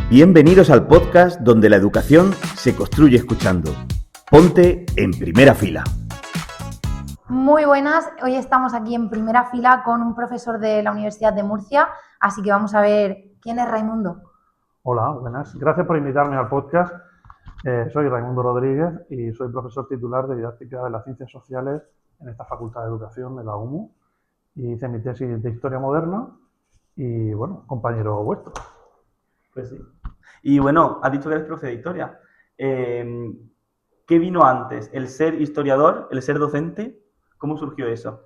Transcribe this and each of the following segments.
Bienvenidos al podcast donde la educación se construye escuchando. Ponte en primera fila. Muy buenas, hoy estamos aquí en primera fila con un profesor de la Universidad de Murcia, así que vamos a ver quién es Raimundo. Hola, buenas. Gracias por invitarme al podcast. Soy Raimundo Rodríguez y soy profesor titular de Didáctica de las Ciencias Sociales en esta Facultad de Educación de la UMU. Y hice mi tesis de Historia Moderna y, bueno, compañero vuestro. Pues sí. Y bueno, has dicho que eres profe de Historia. ¿Qué vino antes? ¿El ser historiador? ¿El ser docente? ¿Cómo surgió eso?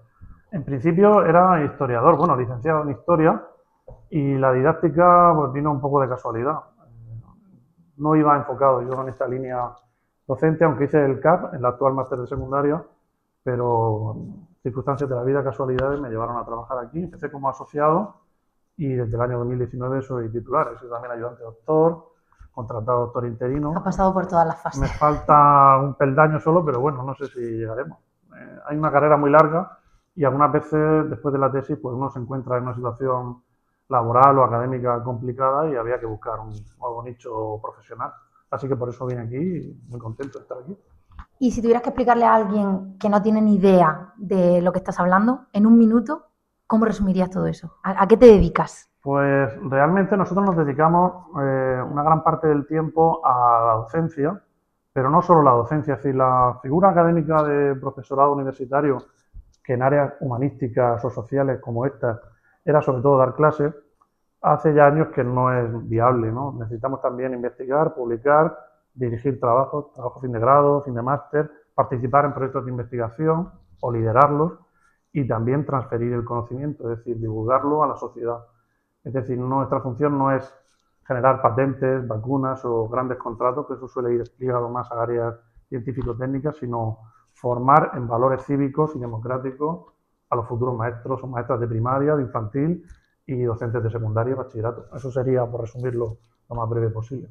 En principio era historiador, bueno, licenciado en Historia, y la didáctica pues vino un poco de casualidad. No iba enfocado yo en esta línea docente, aunque hice el CAP, el actual máster de secundaria, pero circunstancias de la vida, casualidades, me llevaron a trabajar aquí. Empecé como asociado y desde el año 2019 soy titular. Soy también ayudante doctor, contratado doctor interino. Ha pasado por todas las fases. Me falta un peldaño solo, pero bueno, no sé si llegaremos. Hay una carrera muy larga y algunas veces después de la tesis pues uno se encuentra en una situación laboral o académica complicada y había que buscar un nuevo nicho profesional. Así que por eso vine aquí y muy contento de estar aquí. Y si tuvieras que explicarle a alguien que no tiene ni idea de lo que estás hablando, en un minuto, ¿cómo resumirías todo eso? ¿A qué te dedicas? Pues realmente nosotros nos dedicamos una gran parte del tiempo a la docencia, pero no solo la docencia, es decir, la figura académica de profesorado universitario, que en áreas humanísticas o sociales como esta era sobre todo dar clases, hace ya años que no es viable, ¿no? Necesitamos también investigar, publicar, dirigir trabajos fin de grado, fin de máster, participar en proyectos de investigación o liderarlos y también transferir el conocimiento, es decir, divulgarlo a la sociedad. Es decir, nuestra función no es generar patentes, vacunas o grandes contratos, que eso suele ir ligado más a áreas científico-técnicas, sino formar en valores cívicos y democráticos a los futuros maestros o maestras de primaria, de infantil y docentes de secundaria y bachillerato. Eso sería, por resumirlo, lo más breve posible.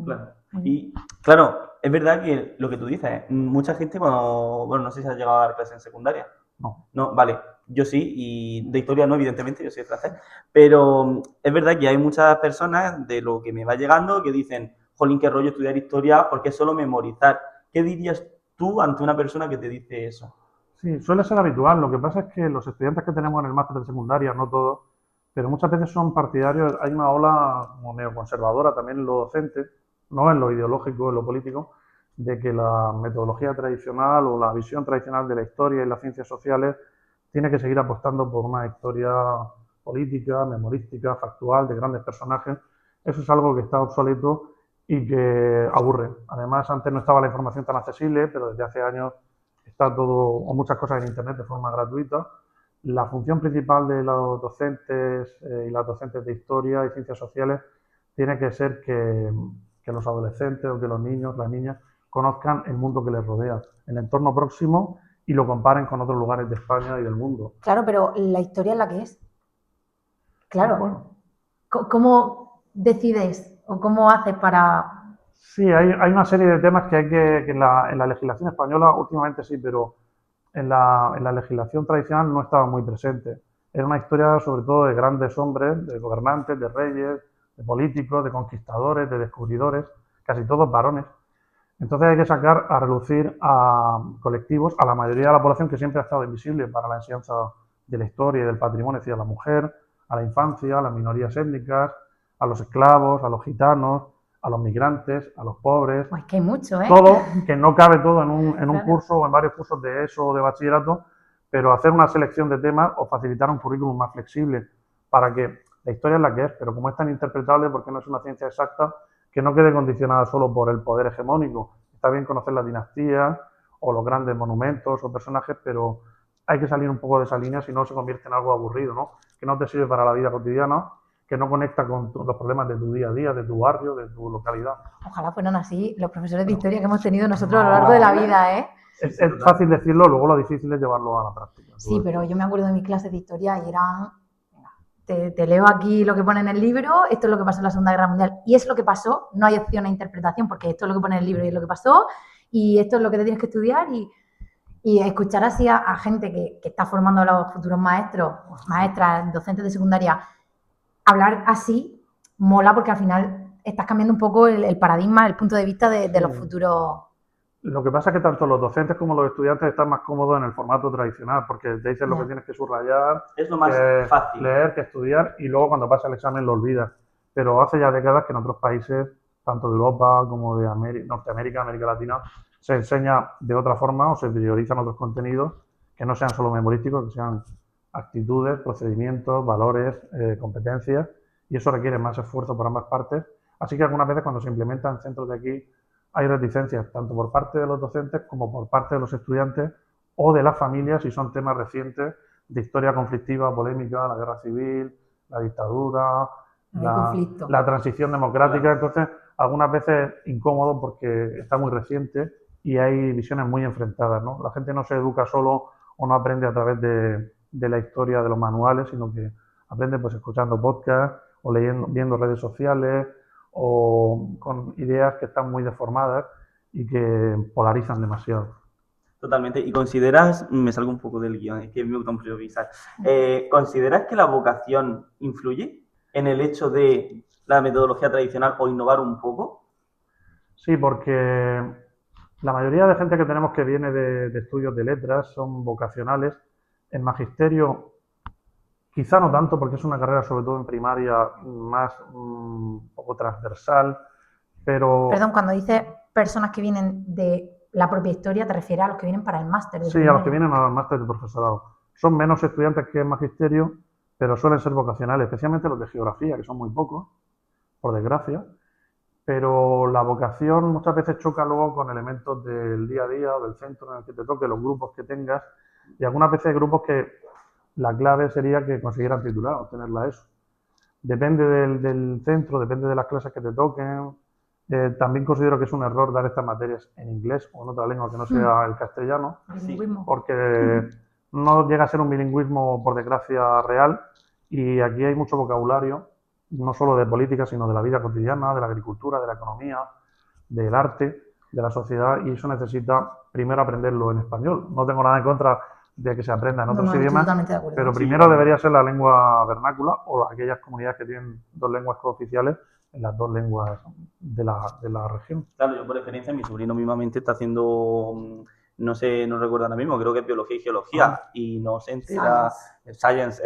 Claro. Y claro, es verdad que lo que tú dices, mucha gente cuando, bueno, no sé si has llegado a dar clases en secundaria. No, vale, yo sí, y de historia no, evidentemente, yo soy de francés, pero es verdad que hay muchas personas de lo que me va llegando que dicen, jolín, qué rollo estudiar historia, porque es solo memorizar. ¿Qué dirías tú ante una persona que te dice eso? Sí, suele ser habitual. Lo que pasa es que los estudiantes que tenemos en el máster de secundaria, no todos, pero muchas veces son partidarios, hay una ola como neoconservadora también en lo docente, no en lo ideológico, en lo político, de que la metodología tradicional o la visión tradicional de la historia y las ciencias sociales tiene que seguir apostando por una historia política, memorística, factual, de grandes personajes. Eso es algo que está obsoleto y que aburre. Además, antes no estaba la información tan accesible, pero desde hace años está todo, o muchas cosas en Internet de forma gratuita. La función principal de los docentes y las docentes de historia y ciencias sociales tiene que ser que los adolescentes o que los niños, las niñas, conozcan el mundo que les rodea, el entorno próximo y lo comparen con otros lugares de España y del mundo. Claro, pero la historia es la que es. Claro. Bueno. ¿Cómo decides o cómo haces para...? Sí, hay una serie de temas que hay que en la legislación española últimamente sí, pero en la legislación tradicional no estaba muy presente. Era una historia sobre todo de grandes hombres, de gobernantes, de reyes, de políticos, de conquistadores, de descubridores, casi todos varones. Entonces hay que sacar a relucir a colectivos, a la mayoría de la población que siempre ha estado invisible para la enseñanza de la historia y del patrimonio, es decir, a la mujer, a la infancia, a las minorías étnicas, a los esclavos, a los gitanos, a los migrantes, a los pobres. Pues que hay mucho, ¿eh? Todo, que no cabe todo en un Claro. curso o en varios cursos de ESO o de bachillerato, pero hacer una selección de temas o facilitar un currículum más flexible para que la historia es la que es, pero como es tan interpretable porque no es una ciencia exacta, que no quede condicionada solo por el poder hegemónico. Está bien conocer las dinastías o los grandes monumentos o personajes, pero hay que salir un poco de esa línea, si no se convierte en algo aburrido, ¿no? Que no te sirve para la vida cotidiana, que no conecta con los problemas de tu día a día, de tu barrio, de tu localidad. Ojalá fueran así los profesores de historia que hemos tenido nosotros a lo largo de la vida, ¿eh? Es fácil decirlo, luego lo difícil es llevarlo a la práctica. Sí, pero yo me acuerdo de mis clases de historia y eran... Te leo aquí lo que pone en el libro, esto es lo que pasó en la Segunda Guerra Mundial y es lo que pasó, no hay opción a interpretación porque esto es lo que pone en el libro y es lo que pasó y esto es lo que te tienes que estudiar y escuchar así a gente que está formando a los futuros maestros, maestras, docentes de secundaria, hablar así mola porque al final estás cambiando un poco el paradigma, el punto de vista de los futuros. Lo que pasa es que tanto los docentes como los estudiantes están más cómodos en el formato tradicional, porque te dicen lo que tienes que subrayar, es lo más fácil. Leer, que estudiar, y luego cuando pasa el examen lo olvidas. Pero hace ya décadas que en otros países, tanto de Europa como de Norteamérica, América Latina, se enseña de otra forma o se priorizan otros contenidos que no sean solo memorísticos, que sean actitudes, procedimientos, valores, competencias, y eso requiere más esfuerzo por ambas partes. Así que algunas veces cuando se implementan centros de aquí hay reticencias tanto por parte de los docentes como por parte de los estudiantes o de las familias si son temas recientes de historia conflictiva, polémica, la guerra civil, la dictadura, la transición democrática. Entonces, algunas veces incómodo porque está muy reciente y hay visiones muy enfrentadas, ¿no? La gente no se educa solo o no aprende a través de la historia de los manuales, sino que aprende pues escuchando podcasts o leyendo, viendo redes sociales, o con ideas que están muy deformadas y que polarizan demasiado. Totalmente. ¿Y consideras, me salgo un poco del guión, es que me gusta improvisar, ¿consideras que la vocación influye en el hecho de la metodología tradicional o innovar un poco? Sí, porque la mayoría de gente que tenemos que viene de estudios de letras son vocacionales. En magisterio quizá no tanto, porque es una carrera, sobre todo en primaria, más un poco transversal, pero... Perdón, cuando dices personas que vienen de la propia historia, ¿te refieres a los que vienen para el máster? Sí, a los que vienen al máster de profesorado. Son menos estudiantes que en magisterio, pero suelen ser vocacionales, especialmente los de geografía, que son muy pocos, por desgracia. Pero la vocación muchas veces choca luego con elementos del día a día o del centro en el que te toque, los grupos que tengas, y algunas veces hay grupos que la clave sería que consiguieran titular, obtener la ESO. Depende del centro, depende de las clases que te toquen. También considero que es un error dar estas materias en inglés o en otra lengua que no sea el castellano, porque no llega a ser un bilingüismo, por desgracia, real, y aquí hay mucho vocabulario, no solo de política, sino de la vida cotidiana, de la agricultura, de la economía, del arte, de la sociedad, y eso necesita primero aprenderlo en español. No tengo nada en contra de que se aprenda en otros idiomas, pero primero debería ser la lengua vernácula o aquellas comunidades que tienen dos lenguas cooficiales en las dos lenguas de la región. Claro, yo por experiencia, mi sobrino mismamente está haciendo, no sé, no recuerdo ahora mismo, creo que es biología y geología, y no se entera, science,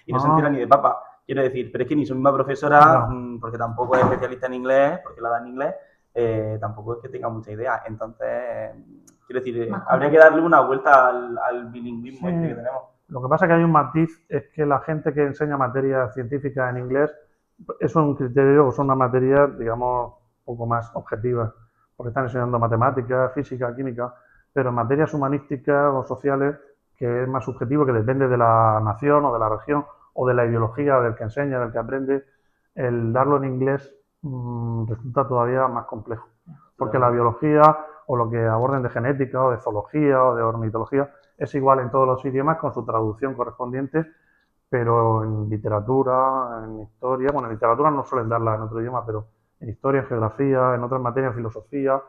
y no se entera ni de papa. Quiero decir, pero es que ni su misma profesora, porque tampoco es especialista en inglés, porque la da en inglés, tampoco es que tenga mucha idea. Entonces, quiero decir, habría que darle una vuelta al bilingüismo que tenemos. Lo que pasa es que hay un matiz, es que la gente que enseña materias científicas en inglés, eso es un criterio, o son una materia, digamos, un poco más objetiva, porque están enseñando matemáticas, física, química, pero en materias humanísticas o sociales, que es más subjetivo, que depende de la nación o de la región, o de la ideología del que enseña, del que aprende, el darlo en inglés resulta todavía más complejo. Porque la biología o lo que aborden de genética o de zoología o de ornitología es igual en todos los idiomas con su traducción correspondiente, pero en literatura, en historia, bueno, en literatura no suelen darla en otro idioma, pero en historia, en geografía, en otras materias, en filosofía,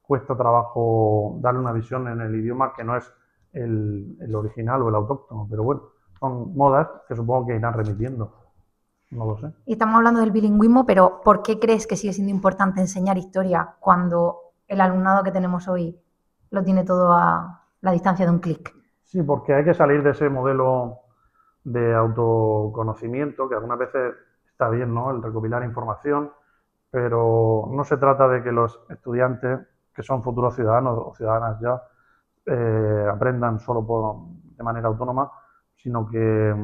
cuesta trabajo darle una visión en el idioma que no es el original o el autóctono, pero bueno, son modas que supongo que irán remitiendo. No lo sé. Y estamos hablando del bilingüismo, pero ¿por qué crees que sigue siendo importante enseñar historia cuando el alumnado que tenemos hoy lo tiene todo a la distancia de un clic? Sí, porque hay que salir de ese modelo de autoconocimiento, que algunas veces está bien, ¿no?, el recopilar información, pero no se trata de que los estudiantes, que son futuros ciudadanos o ciudadanas ya, aprendan solo de manera autónoma, sino que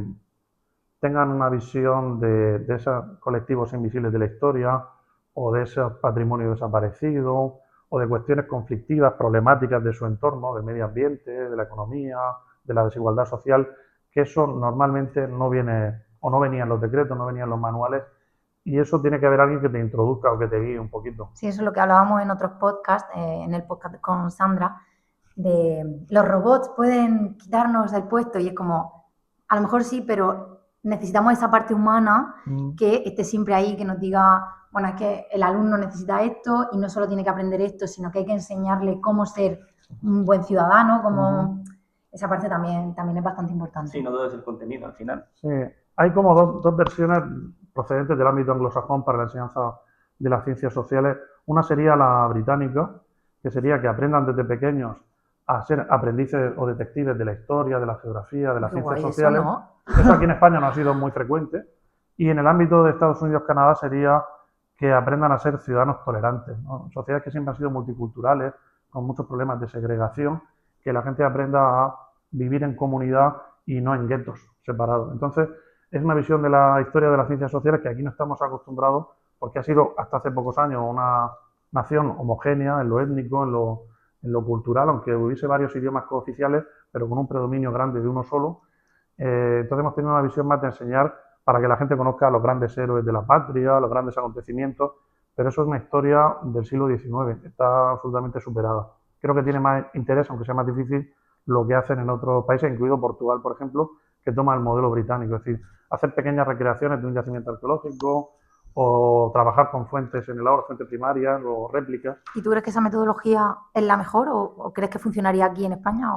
tengan una visión de esos colectivos invisibles de la historia o de esos patrimonios desaparecidos o de cuestiones conflictivas, problemáticas de su entorno, del medio ambiente, de la economía, de la desigualdad social, que eso normalmente no viene o no venía en los decretos, no venía en los manuales, y eso tiene que haber alguien que te introduzca o que te guíe un poquito. Sí, eso es lo que hablábamos en otros podcasts, en el podcast con Sandra, de los robots pueden quitarnos el puesto, y es como, a lo mejor sí, pero necesitamos esa parte humana que esté siempre ahí, que nos diga, bueno, es que el alumno necesita esto y no solo tiene que aprender esto, sino que hay que enseñarle cómo ser un buen ciudadano, cómo... Esa parte también es bastante importante. Sí, no todo es el contenido al final. Sí, hay como dos versiones procedentes del ámbito anglosajón para la enseñanza de las ciencias sociales. Una sería la británica, que sería que aprendan desde pequeños a ser aprendices o detectives de la historia, de la geografía, de las Qué ciencias guay, sociales. eso, ¿no? Eso aquí en España no ha sido muy frecuente. Y en el ámbito de Estados Unidos-Canadá sería que aprendan a ser ciudadanos tolerantes, ¿no? Sociedades que siempre han sido multiculturales, con muchos problemas de segregación, que la gente aprenda a vivir en comunidad y no en guetos separados. Entonces, es una visión de la historia de las ciencias sociales que aquí no estamos acostumbrados, porque ha sido hasta hace pocos años una nación homogénea en lo étnico, en lo cultural, aunque hubiese varios idiomas cooficiales, pero con un predominio grande de uno solo. Entonces hemos tenido una visión más de enseñar para que la gente conozca a los grandes héroes de la patria, los grandes acontecimientos, pero eso es una historia del siglo XIX, está absolutamente superada. Creo que tiene más interés, aunque sea más difícil, lo que hacen en otros países, incluido Portugal, por ejemplo, que toma el modelo británico, es decir, hacer pequeñas recreaciones de un yacimiento arqueológico o trabajar con fuentes en el agua, fuentes primarias o réplicas. ¿Y tú crees que esa metodología es la mejor o crees que funcionaría aquí en España?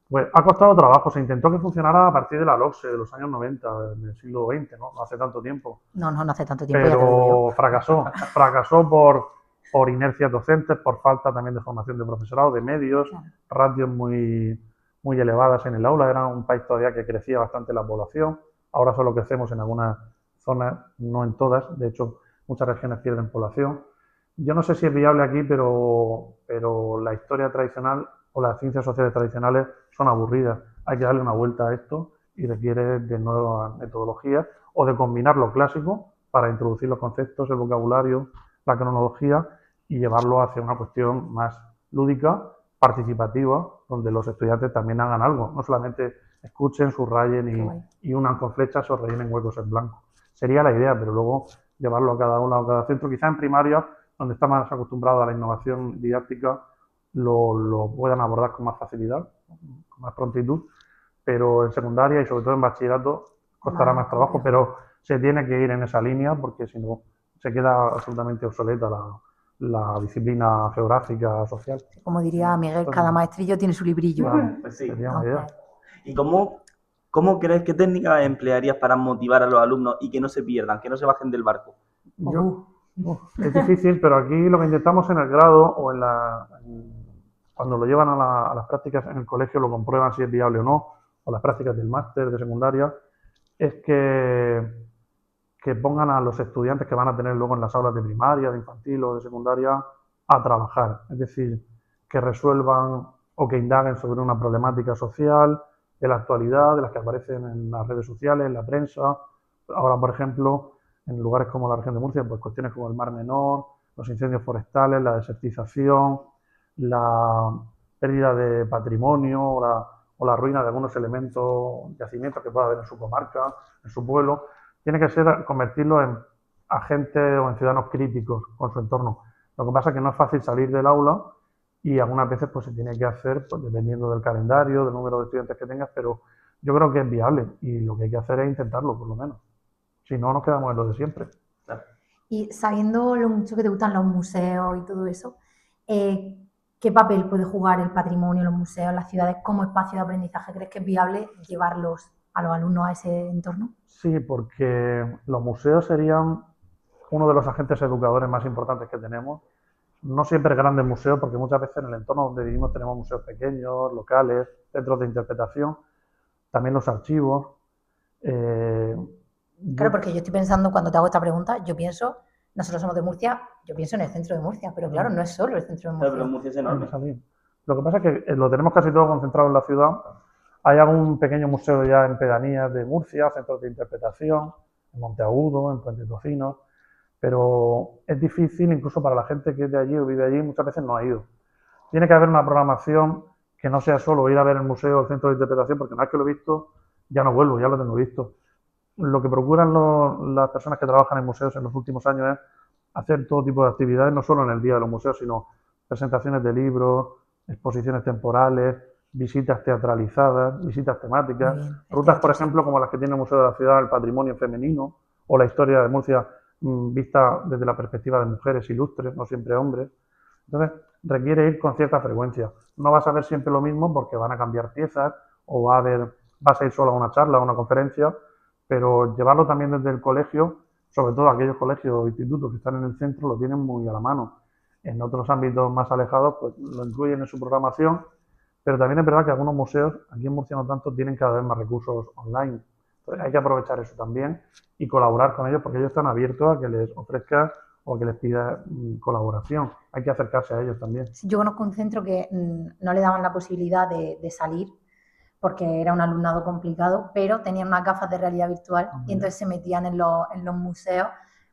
Pues ha costado trabajo, se intentó que funcionara a partir de la LOCSE de los años 90, del siglo XX, ¿no? No hace tanto tiempo. No hace tanto tiempo, ya te digo Pero yo. fracasó por inercias docentes, por falta también de formación de profesorado, de medios, Claro. ratios muy elevadas en el aula. Era un país todavía que crecía bastante la población. Ahora solo crecemos en algunas zonas, no en todas. De hecho, muchas regiones pierden población. Yo no sé si es viable aquí, pero la historia tradicional o las ciencias sociales tradicionales son aburridas. Hay que darle una vuelta a esto y requiere de nuevas metodologías o de combinar lo clásico para introducir los conceptos, el vocabulario, la cronología y llevarlo hacia una cuestión más lúdica, participativa, donde los estudiantes también hagan algo, no solamente escuchen, subrayen y unan con flechas o rellenen huecos en blanco. Sería la idea, pero luego llevarlo a cada aula o a cada centro, quizá en primaria, donde está más acostumbrado a la innovación didáctica, lo puedan abordar con más facilidad, con más prontitud, pero en secundaria y sobre todo en bachillerato costará más trabajo, pero se tiene que ir en esa línea porque si no se queda absolutamente obsoleta la disciplina geográfica social. Como diría Miguel, cada maestrillo tiene su librillo. Claro, Pues sí. sería una idea. ¿Y cómo crees, qué técnicas emplearías para motivar a los alumnos y que no se pierdan, que no se bajen del barco? Es difícil, pero aquí lo que intentamos en el grado o cuando lo llevan a las prácticas en el colegio, lo comprueban si es viable o no, o las prácticas del máster de secundaria, es que pongan a los estudiantes que van a tener luego en las aulas de primaria, de infantil o de secundaria a trabajar. Es decir, que resuelvan o que indaguen sobre una problemática social de la actualidad, de las que aparecen en las redes sociales, en la prensa. Ahora, por ejemplo, en lugares como la región de Murcia, pues cuestiones como el Mar Menor, los incendios forestales, la desertización, la pérdida de patrimonio o la ruina de algunos elementos, yacimientos que pueda haber en su comarca, en su pueblo. Tiene que ser convertirlo en agentes o en ciudadanos críticos con su entorno. Lo que pasa es que no es fácil salir del aula y algunas veces pues se tiene que hacer pues, dependiendo del calendario, del número de estudiantes que tengas, pero yo creo que es viable y lo que hay que hacer es intentarlo por lo menos. Si no, nos quedamos en lo de siempre. Y sabiendo lo mucho que te gustan los museos y todo eso, ¿qué papel puede jugar el patrimonio, los museos, las ciudades como espacio de aprendizaje? ¿Crees que es viable llevarlos a los alumnos a ese entorno? Sí, porque los museos serían uno de los agentes educadores más importantes que tenemos. No siempre grandes museos, porque muchas veces en el entorno donde vivimos tenemos museos pequeños, locales, centros de interpretación, también los archivos. Claro, porque yo estoy pensando, cuando te hago esta pregunta, yo pienso, nosotros somos de Murcia, yo pienso en el centro de Murcia, pero claro, no es solo el centro de Murcia. Claro, pero Murcia es enorme. Lo que pasa es que lo tenemos casi todo concentrado en la ciudad. Hay algún pequeño museo ya en pedanías de Murcia, centros de interpretación, en Monteagudo, en Puente Tocinos, pero es difícil incluso para la gente que es de allí o vive allí, muchas veces no ha ido. Tiene que haber una programación que no sea solo ir a ver el museo o el centro de interpretación, porque una vez que lo he visto, ya no vuelvo, ya lo tengo visto. Lo que procuran las personas que trabajan en museos en los últimos años es hacer todo tipo de actividades, no solo en el día de los museos, sino presentaciones de libros, exposiciones temporales, visitas teatralizadas, visitas temáticas, rutas, por ejemplo, como las que tiene el Museo de la Ciudad, el patrimonio femenino o la historia de Murcia vista desde la perspectiva de mujeres ilustres, no siempre hombres. Entonces, requiere ir con cierta frecuencia. No vas a ver siempre lo mismo porque van a cambiar piezas o vas a ir solo a una charla o a una conferencia, pero llevarlo también desde el colegio sobre todo aquellos colegios o institutos que están en el centro, lo tienen muy a la mano. En otros ámbitos más alejados, pues lo incluyen en su programación, pero también es verdad que algunos museos, aquí en Murcia no tanto, tienen cada vez más recursos online. Entonces hay que aprovechar eso también y colaborar con ellos, porque ellos están abiertos a que les ofrezca o que les pida colaboración. Hay que acercarse a ellos también. Yo conozco un centro que no le daban la posibilidad de salir porque era un alumnado complicado, pero tenían unas gafas de realidad virtual y entonces se metían en los museos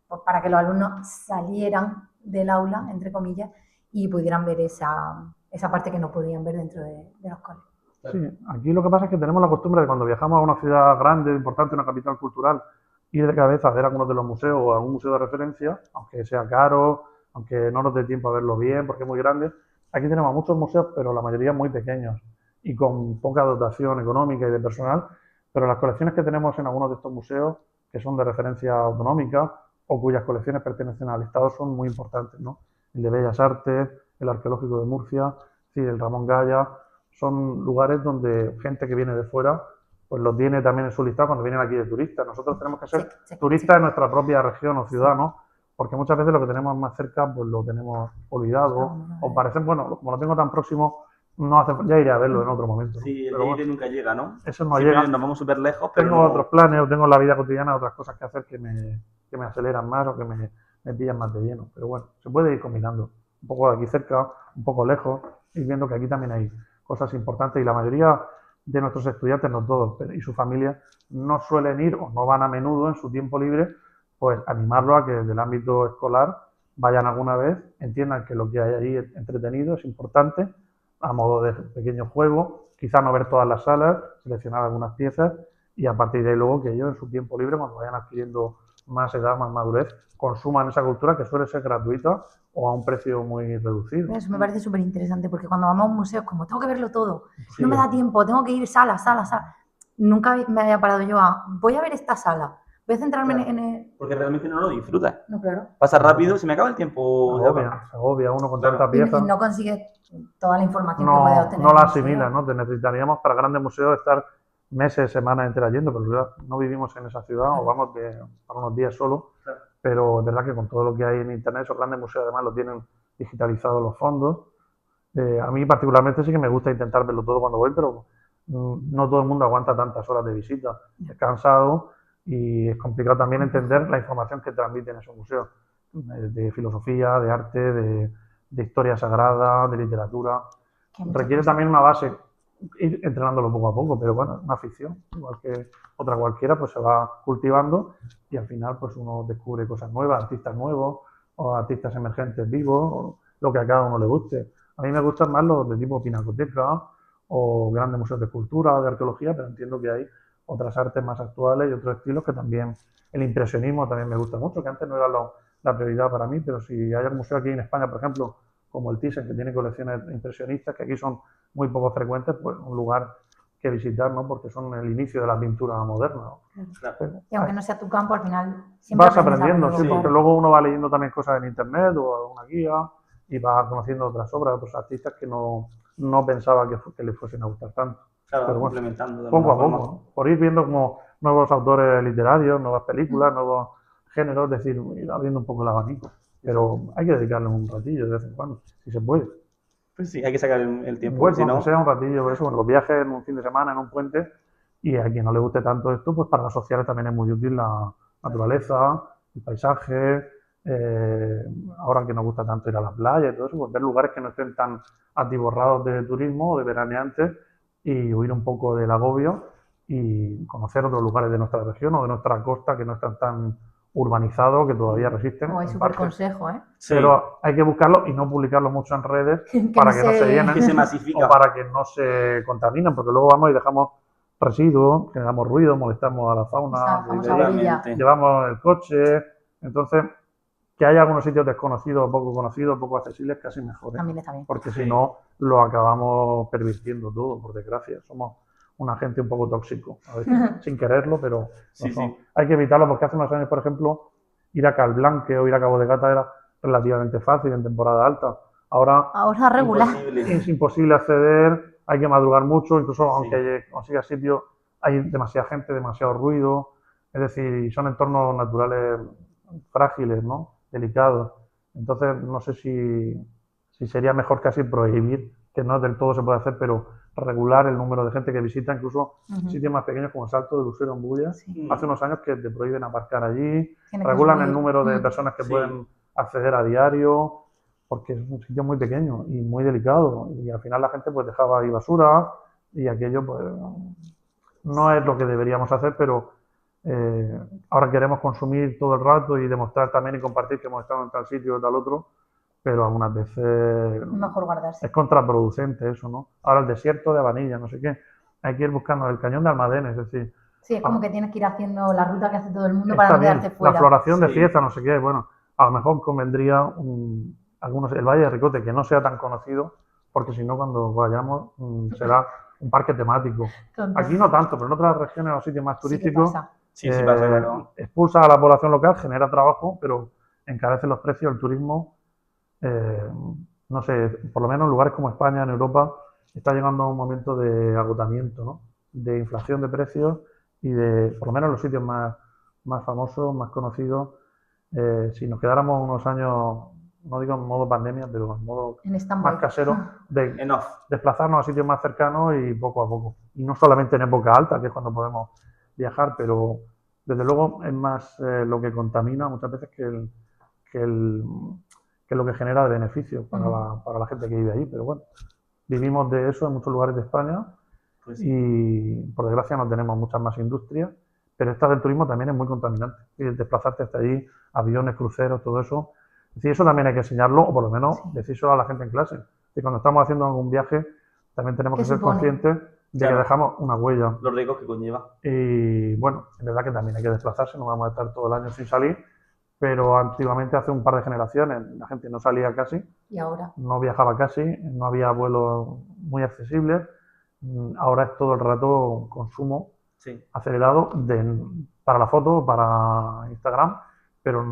pues, para que los alumnos salieran del aula, entre comillas, y pudieran ver esa parte que no podían ver dentro de los colegios. Sí, aquí lo que pasa es que tenemos la costumbre de cuando viajamos a una ciudad grande, importante, una capital cultural, ir de cabeza a ver algunos de los museos o a un museo de referencia, aunque sea caro, aunque no nos dé tiempo a verlo bien porque es muy grande. Aquí tenemos muchos museos, pero la mayoría muy pequeños y con poca dotación económica y de personal, pero las colecciones que tenemos en algunos de estos museos, que son de referencia autonómica o cuyas colecciones pertenecen al Estado, son muy importantes, ¿no? El de Bellas Artes, el Arqueológico de Murcia, sí, el Ramón Gaya, son lugares donde gente que viene de fuera pues lo tiene también en su listado cuando vienen aquí de turistas. Nosotros tenemos que ser turistas en nuestra propia región o ciudad, ¿no? Porque muchas veces lo que tenemos más cerca pues lo tenemos olvidado o parece, bueno, como lo tengo tan próximo, no hace, ya iré a verlo en otro momento, ¿no? Sí, el Pero de bueno, nunca llega, ¿no? eso no Siempre llega. nos vamos súper lejos, pero Tengo no... otros planes o tengo en la vida cotidiana otras cosas que hacer que me aceleran más o que me pillan más de lleno. Pero bueno, se puede ir combinando. Un poco de aquí cerca, un poco lejos, y viendo que aquí también hay cosas importantes y la mayoría de nuestros estudiantes, no todos, y su familia, no suelen ir o no van a menudo en su tiempo libre, pues animarlo a que desde el ámbito escolar vayan alguna vez, entiendan que lo que hay ahí es entretenido, es importante, a modo de pequeño juego, quizá no ver todas las salas, seleccionar algunas piezas y a partir de ahí luego que ellos en su tiempo libre, cuando vayan adquiriendo más edad, más madurez, consuman esa cultura que suele ser gratuita o a un precio muy reducido. Eso me parece súper interesante porque cuando vamos a un museo es como tengo que verlo todo, Sí. no me da tiempo, tengo que ir sala. Nunca me había parado yo voy a ver esta sala, voy a centrarme Claro. en el... Porque realmente no lo disfrutas. No, claro. Pasa rápido, se me acaba el tiempo. Se agobia uno con Claro. tantas piezas. Y no consigues toda la información que puedes obtener. No en la el museo. asimila, ¿no? Te necesitaríamos para grandes museos estar meses, semanas enteras yendo, pero ya no vivimos en esa ciudad o vamos para unos días solo. Claro. Pero es verdad que con todo lo que hay en internet, esos grandes museos además lo tienen digitalizados los fondos. A mí particularmente sí que me gusta intentar verlo todo cuando voy, pero no todo el mundo aguanta tantas horas de visita. Es cansado y es complicado también entender la información que transmiten esos museos, de filosofía, de arte, de historia sagrada, de literatura. Requiere también una base, ir entrenándolo poco a poco, pero bueno, una afición, igual que otra cualquiera, pues se va cultivando y al final pues uno descubre cosas nuevas, artistas nuevos o artistas emergentes vivos, o lo que a cada uno le guste. A mí me gustan más los de tipo pinacoteca o grandes museos de cultura, de arqueología, pero entiendo que hay otras artes más actuales y otros estilos que también, el impresionismo también me gusta mucho, que antes no era la prioridad para mí, pero si hay un museo aquí en España, por ejemplo, como el Thyssen, que tiene colecciones impresionistas, que aquí son muy poco frecuentes, pues un lugar que visitar, ¿no? Porque son el inicio de la pintura moderna, ¿no? Claro. Y aunque no sea tu campo, al final siempre vas aprendiendo, sí, porque claro. luego uno va leyendo también cosas en internet o alguna guía y va conociendo otras obras, otros artistas que no pensaba que le fuesen a gustar tanto. Claro, pero bueno, complementando de poco a alguna poco, forma. ¿no? Por ir viendo como nuevos autores literarios, nuevas películas, nuevos géneros, es decir, ir abriendo un poco el abanico. Pero hay que dedicarle un ratillo de vez en cuando, si se puede. Pues sí, hay que sacar el tiempo, Bueno, si no... aunque sea un ratillo, por eso, bueno, los viajes en un fin de semana, en un puente, y a quien no le guste tanto esto, pues para las sociales también es muy útil la naturaleza, el paisaje, ahora que nos gusta tanto ir a la playa y todo eso, pues ver lugares que no estén tan atiborrados de turismo o de veraneantes y huir un poco del agobio y conocer otros lugares de nuestra región o de nuestra costa que no están tan urbanizados, que todavía resisten. Oh, hay súper consejo, ¿eh? Sí, Pero hay que buscarlo y no publicarlo mucho en redes Que para no que no se llenen que se masifica. o para que no se contaminen, porque luego vamos y dejamos residuos, generamos ruido, molestamos a la fauna, Esa famosa orilla. llevamos el coche, entonces que haya algunos sitios desconocidos, poco conocidos, poco accesibles, casi mejor, ¿eh? También está bien. Porque Sí. si no lo acabamos pervirtiendo todo, por desgracia. Somos un agente un poco tóxico, a veces, sin quererlo, pero Sí, lo somos. sí. Hay que evitarlo porque hace unos años, por ejemplo, ir a Calblanque o ir a Cabo de Gata era relativamente fácil en temporada alta. Ahora Ahora regular. Imposible. es imposible acceder, hay que madrugar mucho, incluso Sí. aunque consigas sitio, hay demasiada gente, demasiado ruido, es decir, son entornos naturales frágiles, ¿no? Delicados. Entonces, no sé si sería mejor casi prohibir, que no del todo se puede hacer, pero regular el número de gente que visita, incluso sitios más pequeños como el Salto del Usuero en Bulla. Sí. Hace unos años que te prohíben aparcar allí, Tienes que regulan el subir. número de personas que Sí. pueden acceder a diario, porque es un sitio muy pequeño y muy delicado. Y al final la gente pues dejaba ahí basura y aquello pues no es lo que deberíamos hacer, pero ahora queremos consumir todo el rato y demostrar también y compartir que hemos estado en tal sitio o tal otro, pero algunas veces Mejor guardarse. es contraproducente eso, ¿no? Ahora el desierto de Abanilla, no sé qué, hay que ir buscando el cañón de Almadenes, es decir, Sí, es como que tienes que ir haciendo la ruta que hace todo el mundo está para no bien, quedarte la fuera. floración de Sí. fiesta, no sé qué, bueno, a lo mejor convendría el Valle de Ricote, que no sea tan conocido, porque si no cuando vayamos será un parque temático. Tonto. Aquí no tanto, pero en otras regiones o sitios más Sí que turísticos pasa. Sí, sí pasa, claro. expulsa a la población local, genera trabajo, pero encarece los precios, el turismo, no sé, por lo menos en lugares como España, en Europa, está llegando a un momento de agotamiento, ¿no? De inflación de precios y de, por lo menos en los sitios más famosos, más conocidos, si nos quedáramos unos años, no digo en modo pandemia, pero en modo En stand-by. más casero, de En off. desplazarnos a sitios más cercanos y poco a poco. Y no solamente en época alta, que es cuando podemos viajar, pero desde luego es más lo que contamina muchas veces que lo que genera de beneficio para la gente que vive ahí. Pero bueno, vivimos de eso en muchos lugares de España Pues y por desgracia no tenemos muchas más industrias, pero esta del turismo también es muy contaminante. Y el desplazarte hasta allí, aviones, cruceros, todo eso. Es decir, eso también hay que enseñarlo, o por lo menos decírselo a la gente en clase. Y cuando estamos haciendo algún viaje, también tenemos ¿Qué que ser supone? conscientes de Claro. que dejamos una huella. los riesgos que conlleva. Y bueno, es verdad que también hay que desplazarse, no vamos a estar todo el año sin salir, pero antiguamente, hace un par de generaciones, la gente no salía casi, Y ahora. no viajaba casi, no había vuelos muy accesibles. Ahora es todo el rato consumo Sí. acelerado para la foto, para Instagram, pero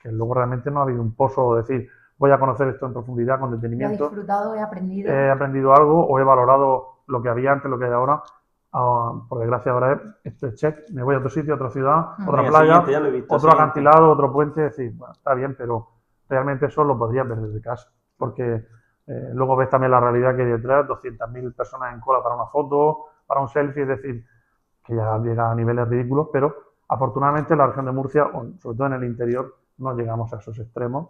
que luego realmente no ha habido un pozo de decir, voy a conocer esto en profundidad, con Lo he detenimiento, disfrutado, he aprendido. he aprendido algo o he valorado lo que había antes, lo que hay ahora. Por desgracia ahora es este check, me voy a otro sitio, a otra ciudad, otra Venga, playa, siguiente, ya lo he visto, otro siguiente. acantilado, otro puente, es decir, bueno, está bien, pero realmente eso lo podrías ver desde casa, porque luego ves también la realidad que hay detrás, 200.000 personas en cola para una foto, para un selfie, es decir, que ya llega a niveles ridículos, pero afortunadamente en la región de Murcia, o sobre todo en el interior, no llegamos a esos extremos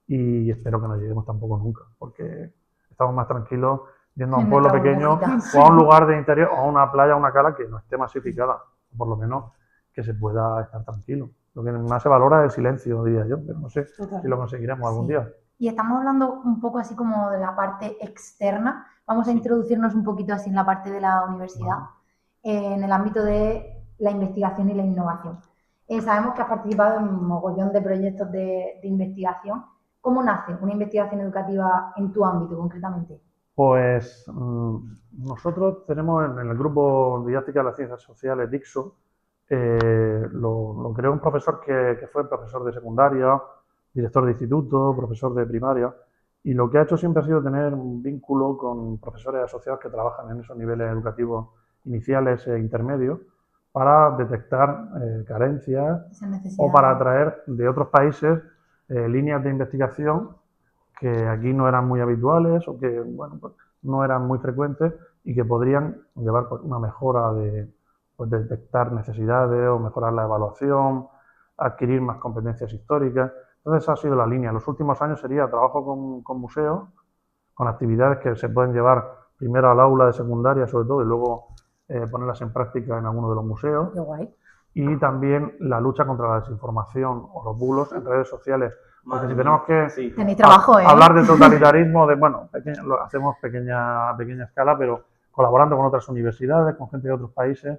y espero que no lleguemos tampoco nunca, porque estamos más tranquilos yendo a un En pueblo nuestra pequeño burbujita. o a un lugar de interior o a una playa, una cala que no esté masificada, por lo menos que se pueda estar tranquilo. Lo que más se valora es el silencio, diría yo, pero no sé si lo conseguiremos algún Sí. día. Y estamos hablando un poco así como de la parte externa. Vamos a introducirnos un poquito así en la parte de la universidad, en el ámbito de la investigación y la innovación. Sabemos que has participado en un mogollón de proyectos de investigación. ¿Cómo nace una investigación educativa en tu ámbito concretamente? Pues nosotros tenemos en el grupo Didáctica de las Ciencias Sociales, DICSO, lo creó un profesor que fue profesor de secundaria, director de instituto, profesor de primaria, y lo que ha hecho siempre ha sido tener un vínculo con profesores asociados que trabajan en esos niveles educativos iniciales e intermedios para detectar carencias o para atraer de otros países líneas de investigación que aquí no eran muy habituales o que bueno, pues, no eran muy frecuentes y que podrían llevar pues, una mejora de detectar necesidades o mejorar la evaluación, adquirir más competencias históricas. Entonces esa ha sido la línea. En los últimos años sería trabajo con museos, con actividades que se pueden llevar primero al aula de secundaria sobre todo y luego ponerlas en práctica en alguno de los museos. Qué guay. Y también la lucha contra la desinformación o los bulos en redes sociales. Porque Madre si tenemos mía, que sí. Tenéis trabajo, ¿eh? hablar de totalitarismo, lo hacemos a pequeña escala, pero colaborando con otras universidades, con gente de otros países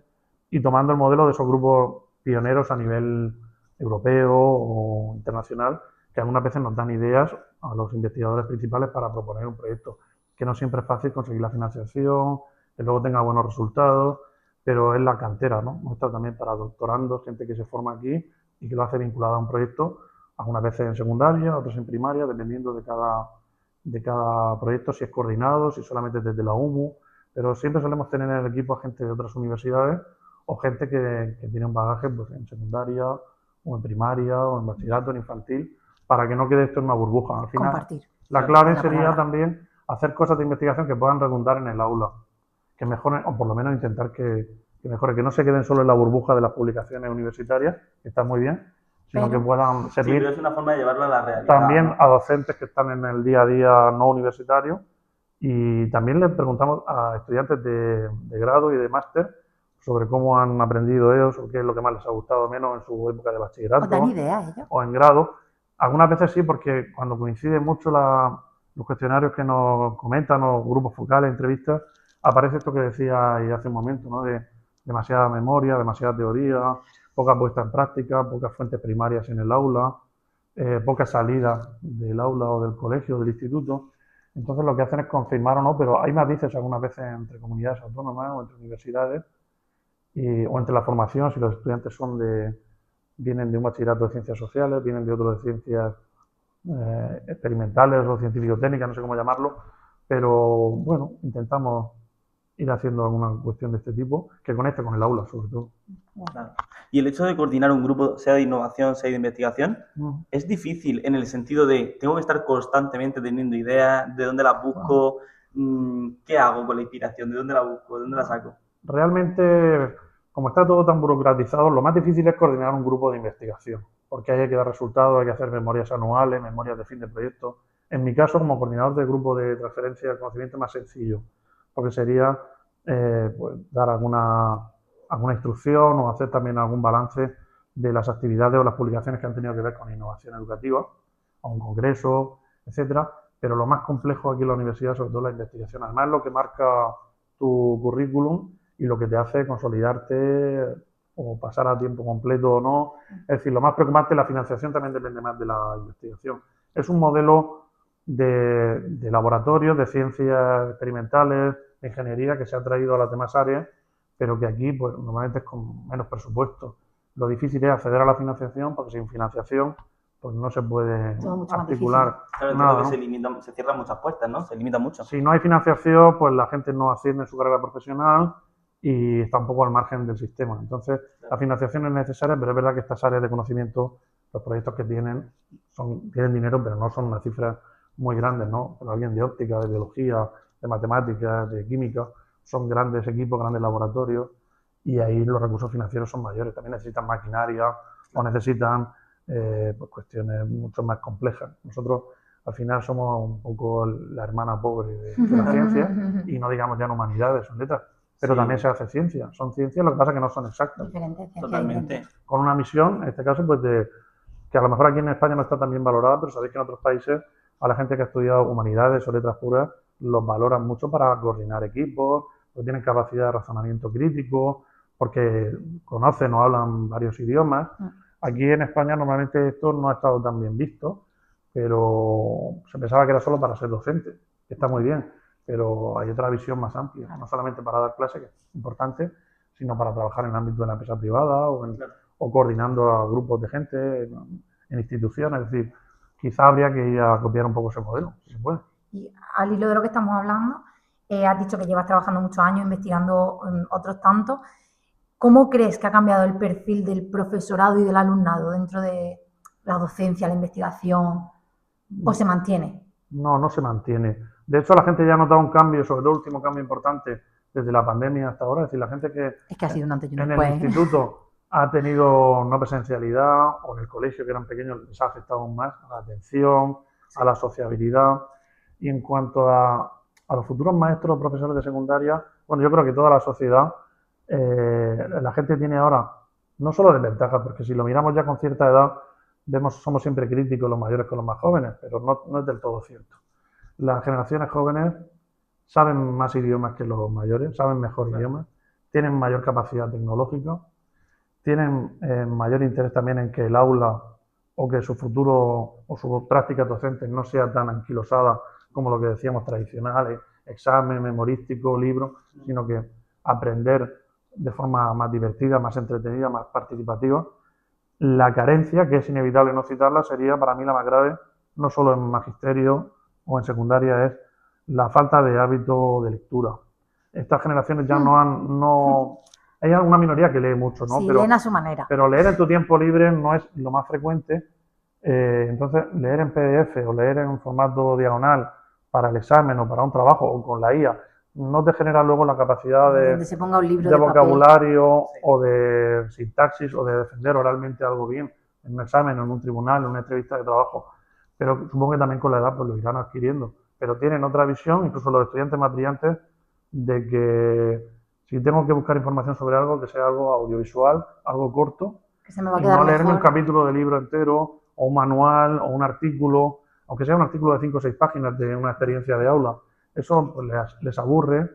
y tomando el modelo de esos grupos pioneros a nivel europeo o internacional, que algunas veces nos dan ideas a los investigadores principales para proponer un proyecto, que no siempre es fácil conseguir la financiación, que luego tenga buenos resultados, pero es la cantera, ¿no? Nuestra también para doctorandos, gente que se forma aquí y que lo hace vinculada a un proyecto, algunas veces en secundaria, otras en primaria, dependiendo de cada proyecto, si es coordinado, si solamente desde la UMU, pero siempre solemos tener en el equipo a gente de otras universidades o gente que tiene un bagaje pues, en secundaria o en primaria, o en bachillerato, en infantil, para que no quede esto en una burbuja. Al final, Compartir. la clave La sería palabra. también hacer cosas de investigación que puedan redundar en el aula, que mejoren, o por lo menos intentar que mejore, que no se queden solo en la burbuja de las publicaciones universitarias, que está muy bien, sino que puedan Sí, servir pero es una forma de llevarlo a la realidad, también ¿no? a docentes que están en el día a día no universitario, y también le preguntamos a estudiantes de grado y de máster sobre cómo han aprendido ellos o qué es lo que más les ha gustado o menos en su época de ¿Os dan bachillerato ideas ellos? o en grado. Algunas veces sí, porque cuando coinciden mucho los cuestionarios que nos comentan, o grupos focales, entrevistas, aparece esto que decía ahí hace un momento, ¿no? De demasiada memoria, demasiada teoría, poca puesta en práctica, pocas fuentes primarias en el aula, poca salida del aula o del colegio, del instituto. Entonces lo que hacen es confirmar o no, pero hay matices algunas veces entre comunidades autónomas o entre universidades, o entre la formación, si los estudiantes vienen de un bachillerato de ciencias sociales, vienen de otro de ciencias experimentales o científico-técnicas, no sé cómo llamarlo, pero bueno, intentamos ir haciendo alguna cuestión de este tipo que conecte con el aula, sobre todo. Claro. Y el hecho de coordinar un grupo, sea de innovación, sea de investigación, es difícil en el sentido de tengo que estar constantemente teniendo ideas, de dónde las busco, qué hago con la inspiración, de dónde la busco, de dónde la saco. Realmente, como está todo tan burocratizado, lo más difícil es coordinar un grupo de investigación, porque hay que dar resultados, hay que hacer memorias anuales, memorias de fin de proyecto. En mi caso, como coordinador de grupo de transferencia de conocimiento, es más sencillo, porque sería pues, dar alguna instrucción o hacer también algún balance de las actividades o las publicaciones que han tenido que ver con innovación educativa, a un congreso, etcétera. Pero lo más complejo aquí en la universidad, sobre todo la investigación. Además, es lo que marca tu currículum y lo que te hace consolidarte o pasar a tiempo completo o no. Es decir, lo más preocupante, la financiación también depende más de la investigación. Es un modelo de laboratorio, de ciencias experimentales, de ingeniería, que se ha traído a las demás áreas, pero que aquí pues, normalmente es con menos presupuesto. Lo difícil es acceder a la financiación, porque sin financiación pues no se puede articular claro, nada, que se cierran muchas puertas, ¿no? Se limita mucho. Si no hay financiación, pues la gente no asciende en su carrera profesional y está un poco al margen del sistema. Entonces, la financiación es necesaria, pero es verdad que estas áreas de conocimiento, los proyectos que tienen dinero, pero no son una cifra muy grandes, ¿no? Pero alguien de óptica, de biología, de matemáticas, de química, son grandes equipos, grandes laboratorios, y ahí los recursos financieros son mayores. También necesitan maquinaria o necesitan pues cuestiones mucho más complejas. Nosotros al final somos un poco la hermana pobre de la ciencia, y no digamos ya en humanidades, son letras, pero también se hace ciencia. Son ciencias, lo que pasa es que no son exactas. Totalmente. Con una misión, en este caso, pues que a lo mejor aquí en España no está tan bien valorada, pero sabéis que en otros países a la gente que ha estudiado humanidades o letras puras los valoran mucho para coordinar equipos, porque tienen capacidad de razonamiento crítico, porque conocen o hablan varios idiomas. Aquí en España normalmente esto no ha estado tan bien visto, pero se pensaba que era solo para ser docente, que está muy bien, pero hay otra visión más amplia, no solamente para dar clases, que es importante, sino para trabajar en el ámbito de la empresa privada o coordinando a grupos de gente en instituciones. Es decir, quizá habría que ir a copiar un poco ese modelo, si se puede. Y al hilo de lo que estamos hablando, has dicho que llevas trabajando muchos años, investigando otros tantos. ¿Cómo crees que ha cambiado el perfil del profesorado y del alumnado dentro de la docencia, la investigación? ¿O se mantiene? No, no se mantiene. De hecho, la gente ya ha notado un cambio, sobre todo el último cambio importante desde la pandemia hasta ahora. Es decir, la gente que es que ha sido un antes y un en después. El instituto ha tenido no presencialidad, o en el colegio, que eran pequeños, les ha afectado aún más a la atención, a la sociabilidad. Y en cuanto a los futuros maestros o profesores de secundaria, bueno, yo creo que toda la sociedad, la gente tiene ahora no solo desventajas, porque si lo miramos ya con cierta edad, somos siempre críticos los mayores con los más jóvenes, pero no es del todo cierto. Las generaciones jóvenes saben más idiomas que los mayores, saben mejor idiomas, tienen mayor capacidad tecnológica, tienen mayor interés también en que el aula o que su futuro o su práctica docente no sea tan anquilosada como lo que decíamos tradicionales, examen, memorístico, libro, sino que aprender de forma más divertida, más entretenida, más participativa. La carencia, que es inevitable no citarla, sería para mí la más grave, no solo en magisterio o en secundaria, es la falta de hábito de lectura. Estas generaciones ya no Hay alguna minoría que lee mucho, ¿no? Sí, leen a su manera. Pero leer en tu tiempo libre no es lo más frecuente. Entonces, leer en PDF o leer en un formato diagonal para el examen o para un trabajo o con la IA no te genera luego la capacidad Donde se ponga un libro de de vocabulario o de sintaxis o de defender oralmente algo bien en un examen o en un tribunal, en una entrevista de trabajo. Pero supongo que también con la edad pues lo irán adquiriendo. Pero tienen otra visión, incluso los estudiantes más brillantes, de que si tengo que buscar información sobre algo, que sea algo audiovisual, algo corto, que se me va a y quedar no leerme un mejor. capítulo de libro entero, o un manual, o un artículo, aunque sea un artículo de 5 o 6 páginas de una experiencia de aula. Eso pues, les aburre.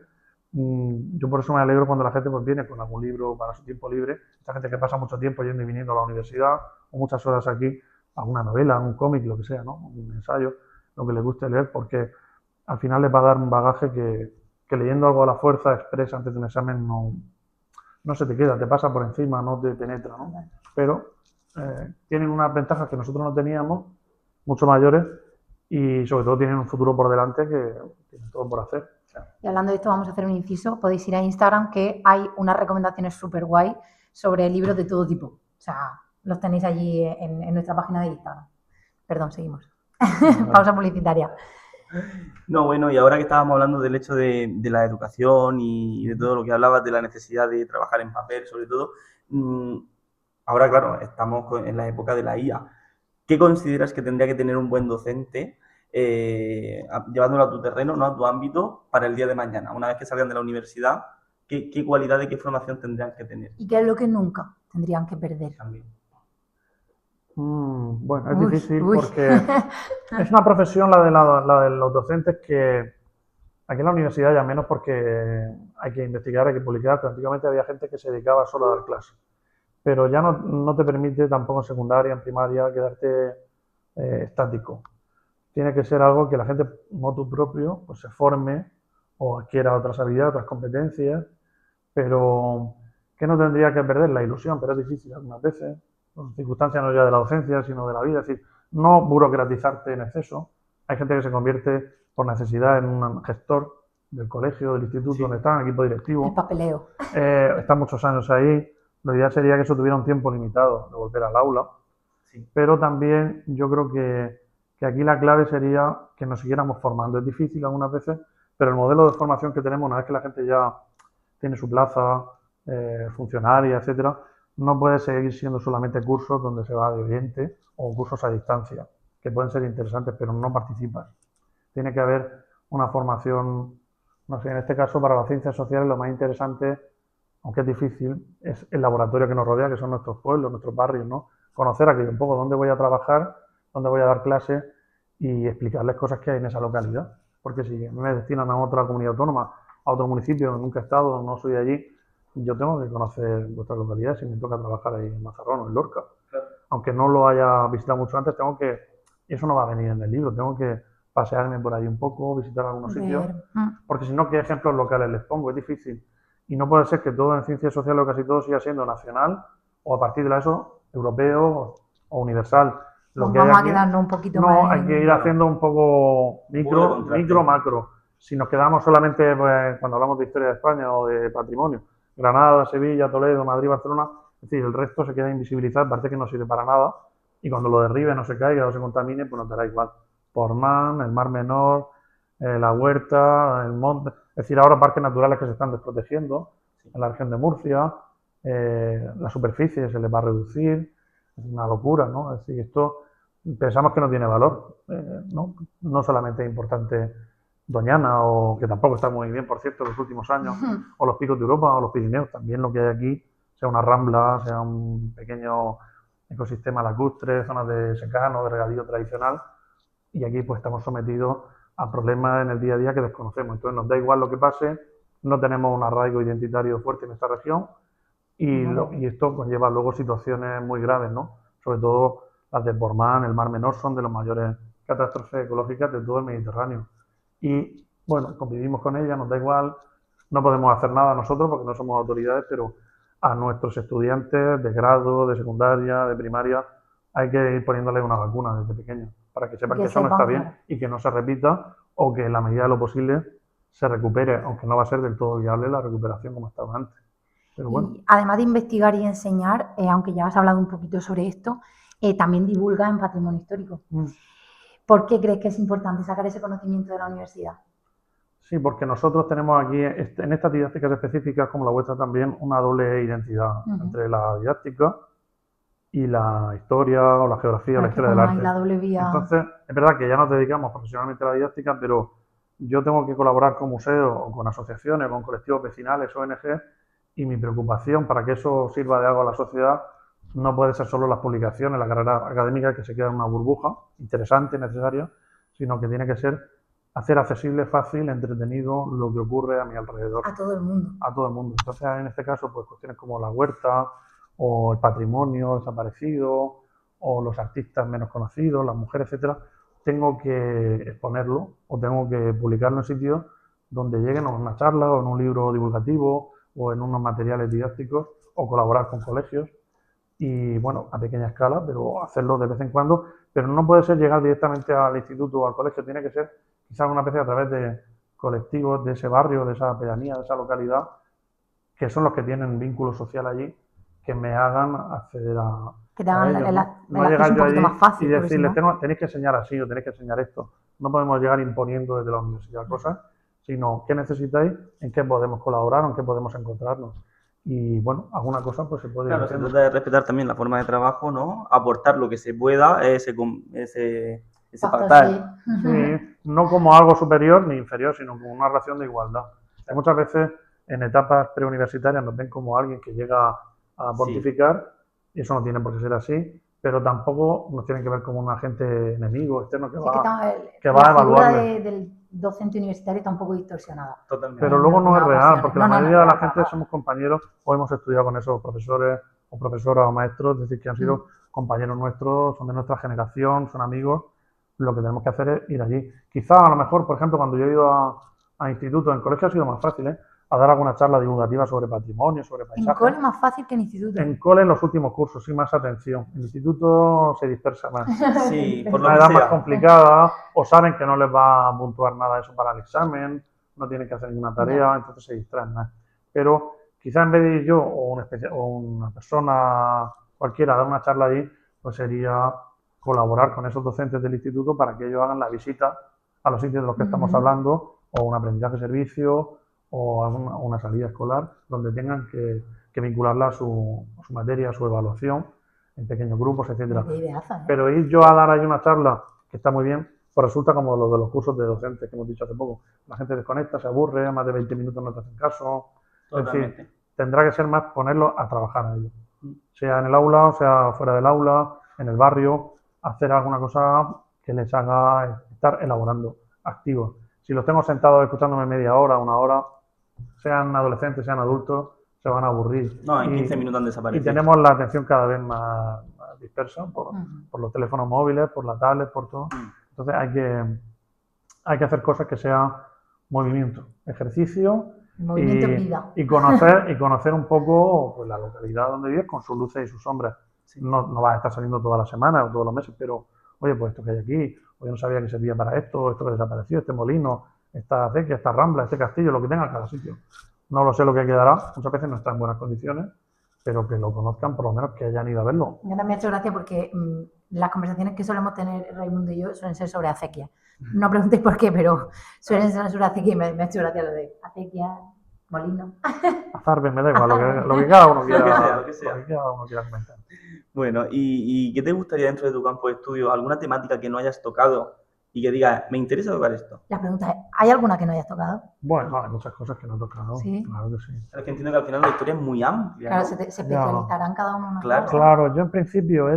Yo por eso me alegro cuando la gente pues, viene con algún libro para su tiempo libre. Esta gente que pasa mucho tiempo yendo y viniendo a la universidad, o muchas horas aquí, alguna novela, un cómic, lo que sea, ¿no? Un ensayo, lo que les guste leer, porque al final les va a dar un bagaje que leyendo algo a la fuerza expresa antes de un examen no se te queda, te pasa por encima, no te penetra, ¿no? Pero tienen unas ventajas que nosotros no teníamos, mucho mayores, y sobre todo tienen un futuro por delante que tienen todo por hacer. Y hablando de esto, vamos a hacer un inciso. Podéis ir a Instagram, que hay unas recomendaciones súper guay sobre libros de todo tipo. O sea, los tenéis allí en nuestra página de Instagram. Perdón, seguimos. Pausa publicitaria. No, bueno, y ahora que estábamos hablando del hecho de la educación y de todo lo que hablabas, de la necesidad de trabajar en papel, sobre todo, ahora, claro, estamos en la época de la IA. ¿Qué consideras que tendría que tener un buen docente llevándolo a tu terreno, ¿no? A tu ámbito, para el día de mañana? Una vez que salgan de la universidad, ¿qué cualidades, qué formación tendrían que tener? ¿Y qué es lo que nunca tendrían que perder? También. Bueno, es difícil porque es una profesión la de los docentes que aquí en la universidad ya menos porque hay que investigar, hay que publicar, pero antiguamente había gente que se dedicaba solo a dar clases. Pero ya no te permite tampoco en secundaria, en primaria, quedarte estático. Tiene que ser algo que la gente, motu propio, pues se forme o adquiera otras habilidades, otras competencias, pero que no tendría que perder la ilusión, pero es difícil algunas veces, por circunstancias no ya de la docencia, sino de la vida, es decir, no burocratizarte en exceso. Hay gente que se convierte por necesidad en un gestor del colegio, del instituto donde están, equipo directivo. El papeleo. Están muchos años ahí. Lo ideal sería que eso tuviera un tiempo limitado de volver al aula. Sí. Pero también yo creo que aquí la clave sería que nos siguiéramos formando. Es difícil algunas veces, pero el modelo de formación que tenemos, una vez que la gente ya tiene su plaza, funcionaria, etcétera, no puede seguir siendo solamente cursos donde se va de oyente o cursos a distancia, que pueden ser interesantes, pero no participas. Tiene que haber una formación, no sé, en este caso para las ciencias sociales lo más interesante, aunque es difícil, es el laboratorio que nos rodea, que son nuestros pueblos, nuestros barrios, ¿no? Conocer aquello un poco, dónde voy a trabajar, dónde voy a dar clases y explicarles cosas que hay en esa localidad. Porque si me destinan a otra comunidad autónoma, a otro municipio, nunca he estado, no soy de allí, yo tengo que conocer vuestra localidad si me toca trabajar ahí en Mazarrón o en Lorca. Claro. Aunque no lo haya visitado mucho antes, eso no va a venir en el libro, tengo que pasearme por ahí un poco, visitar algunos sitios, porque si no, ¿qué ejemplos locales les pongo? Es difícil. Y no puede ser que todo en ciencias sociales o casi todo siga siendo nacional o a partir de eso europeo o universal. Lo que vamos a quedarnos un poquito más. No, hay que ir haciendo un poco micro, macro. Si nos quedamos solamente pues, cuando hablamos de historia de España o de patrimonio, Granada, Sevilla, Toledo, Madrid, Barcelona, es decir, el resto se queda invisibilizado, parece que no sirve para nada y cuando lo derribe, no se caiga o se contamine, pues nos dará igual. Portmán, el Mar Menor, la Huerta, el Monte, es decir, ahora parques naturales que se están desprotegiendo en la región de Murcia, la superficie se les va a reducir, es una locura, ¿no? Es decir, esto pensamos que no tiene valor, no solamente es importante Doñana, o que tampoco está muy bien, por cierto, en los últimos años, o los Picos de Europa, o los Pirineos, también lo que hay aquí, sea una rambla, sea un pequeño ecosistema lacustre, zonas de secano, de regadío tradicional, y aquí pues estamos sometidos a problemas en el día a día que desconocemos. Entonces nos da igual lo que pase, no tenemos un arraigo identitario fuerte en esta región, y esto conlleva luego situaciones muy graves, ¿no? Sobre todo las de Portmán, el Mar Menor, son de las mayores catástrofes ecológicas de todo el Mediterráneo. Y bueno, convivimos con ella, nos da igual, no podemos hacer nada nosotros porque no somos autoridades, pero a nuestros estudiantes de grado, de secundaria, de primaria, hay que ir poniéndole una vacuna desde pequeños para que sepan que eso no está bien y que no se repita o que en la medida de lo posible se recupere, aunque no va a ser del todo viable la recuperación como estaba antes. Pero bueno, Y además de investigar y enseñar, aunque ya has hablado un poquito sobre esto, también divulga en patrimonio histórico. ¿Por qué crees que es importante sacar ese conocimiento de la universidad? sí, porque nosotros tenemos aquí, en estas didácticas específicas, como la vuestra también, una doble identidad entre la didáctica y la historia o la geografía o la historia del Hay arte. la doble vía. Entonces, es verdad que ya nos dedicamos profesionalmente a la didáctica, pero yo tengo que colaborar con museos, o con asociaciones, con colectivos vecinales, ONG, y mi preocupación para que eso sirva de algo a la sociedad no puede ser solo las publicaciones, la carrera académica que se queda en una burbuja interesante, necesaria, sino que tiene que ser hacer accesible, fácil, entretenido lo que ocurre a mi alrededor. A todo el mundo. A todo el mundo. Entonces, en este caso, pues cuestiones como la huerta, o el patrimonio desaparecido, o los artistas menos conocidos, las mujeres, etcétera, tengo que exponerlo o tengo que publicarlo en sitios donde lleguen a una charla o en un libro divulgativo o en unos materiales didácticos o colaborar con colegios y, bueno, a pequeña escala, pero hacerlo de vez en cuando. Pero no puede ser llegar directamente al instituto o al colegio, tiene que ser quizás alguna vez a través de colectivos de ese barrio, de esa pedanía, de esa localidad, que son los que tienen vínculo social allí, que me hagan acceder a Que te hagan ellos, el no llegar acceso un yo poquito allí más fácil. y decirles, Si no... tenéis que enseñar así o tenéis que enseñar esto. No podemos llegar imponiendo desde la universidad cosas, sino qué necesitáis, en qué podemos colaborar, en qué podemos encontrarnos. Y bueno, alguna cosa pues se puede ir Claro, se haciendo. trata de respetar también la forma de trabajo, ¿no? Aportar lo que se pueda, ese pactar. Sí, no como algo superior ni inferior, sino como una relación de igualdad. Muchas veces en etapas preuniversitarias nos ven como alguien que llega a pontificar, y eso no tiene por qué ser así, pero tampoco nos tienen que ver como un agente enemigo externo que va a evaluarle. La figura del docente universitario está un poco distorsionada. Totalmente. Pero luego no es real, porque la mayoría de la gente somos compañeros o hemos estudiado con esos profesores o profesoras o maestros, es decir, que han sido compañeros nuestros, son de nuestra generación, son amigos. Lo que tenemos que hacer es ir allí. Quizá a lo mejor, por ejemplo, cuando yo he ido a institutos, en colegio ha sido más fácil, a dar alguna charla divulgativa sobre patrimonio, sobre paisaje. En cole es más fácil que en instituto. En cole en los últimos cursos, sí, más atención. En instituto se dispersa más. Sí, por lo una que edad sea. más complicada, o saben que no les va a puntuar nada eso para el examen, no tienen que hacer ninguna tarea, entonces se distraen más. Pero quizá en vez de ir yo o una persona cualquiera a dar una charla allí, pues sería colaborar con esos docentes del instituto para que ellos hagan la visita a los sitios de los que estamos hablando, o un aprendizaje de servicio, o una salida escolar, donde tengan que vincularla a su materia, a su evaluación, en pequeños grupos, etcétera. Pero ir yo a dar ahí una charla, que está muy bien, pues resulta como lo de los cursos de docentes que hemos dicho hace poco. La gente desconecta, se aburre, más de 20 minutos no te hacen caso. Totalmente. Es decir, tendrá que ser más ponerlo a trabajar a ellos. Sea en el aula, sea fuera del aula, en el barrio, hacer alguna cosa que les haga estar elaborando, activos. Si los tengo sentados escuchándome media hora, una hora, sean adolescentes, sean adultos, se van a aburrir. No, en 15 minutos han desaparecido. Y tenemos la atención cada vez más dispersa por los teléfonos móviles, por la tablet, por todo. Entonces hay que hacer cosas que sean movimiento, ejercicio y conocer un poco pues, la localidad donde vives con sus luces y sus sombras. Sí. No vas a estar saliendo toda la semana o todos los meses, pero oye, pues esto que hay aquí, o yo no sabía que servía para esto que desapareció, este molino, esta acequia, esta rambla, este castillo, lo que tenga en cada sitio. No lo sé lo que quedará, muchas veces no está en buenas condiciones, pero que lo conozcan, por lo menos que hayan ido a verlo. Me ha hecho gracia porque las conversaciones que solemos tener Raimundo y yo suelen ser sobre acequia. No preguntéis por qué, pero suelen ser sobre acequia y me ha hecho gracia lo de acequia, molino. Azarbe, me da igual, lo que cada uno quiera, lo que cada uno quiera comentar. Bueno, ¿y qué te gustaría dentro de tu campo de estudio? ¿Alguna temática que no hayas tocado y que digas, me interesa tocar esto? La pregunta es, ¿hay alguna que no hayas tocado? Bueno, hay muchas cosas que no he tocado, ¿sí? Claro que sí. Es que entiendo que al final la historia es muy amplia, Claro, ¿no? se especializarán cada uno en una cosa. Claro, yo en principio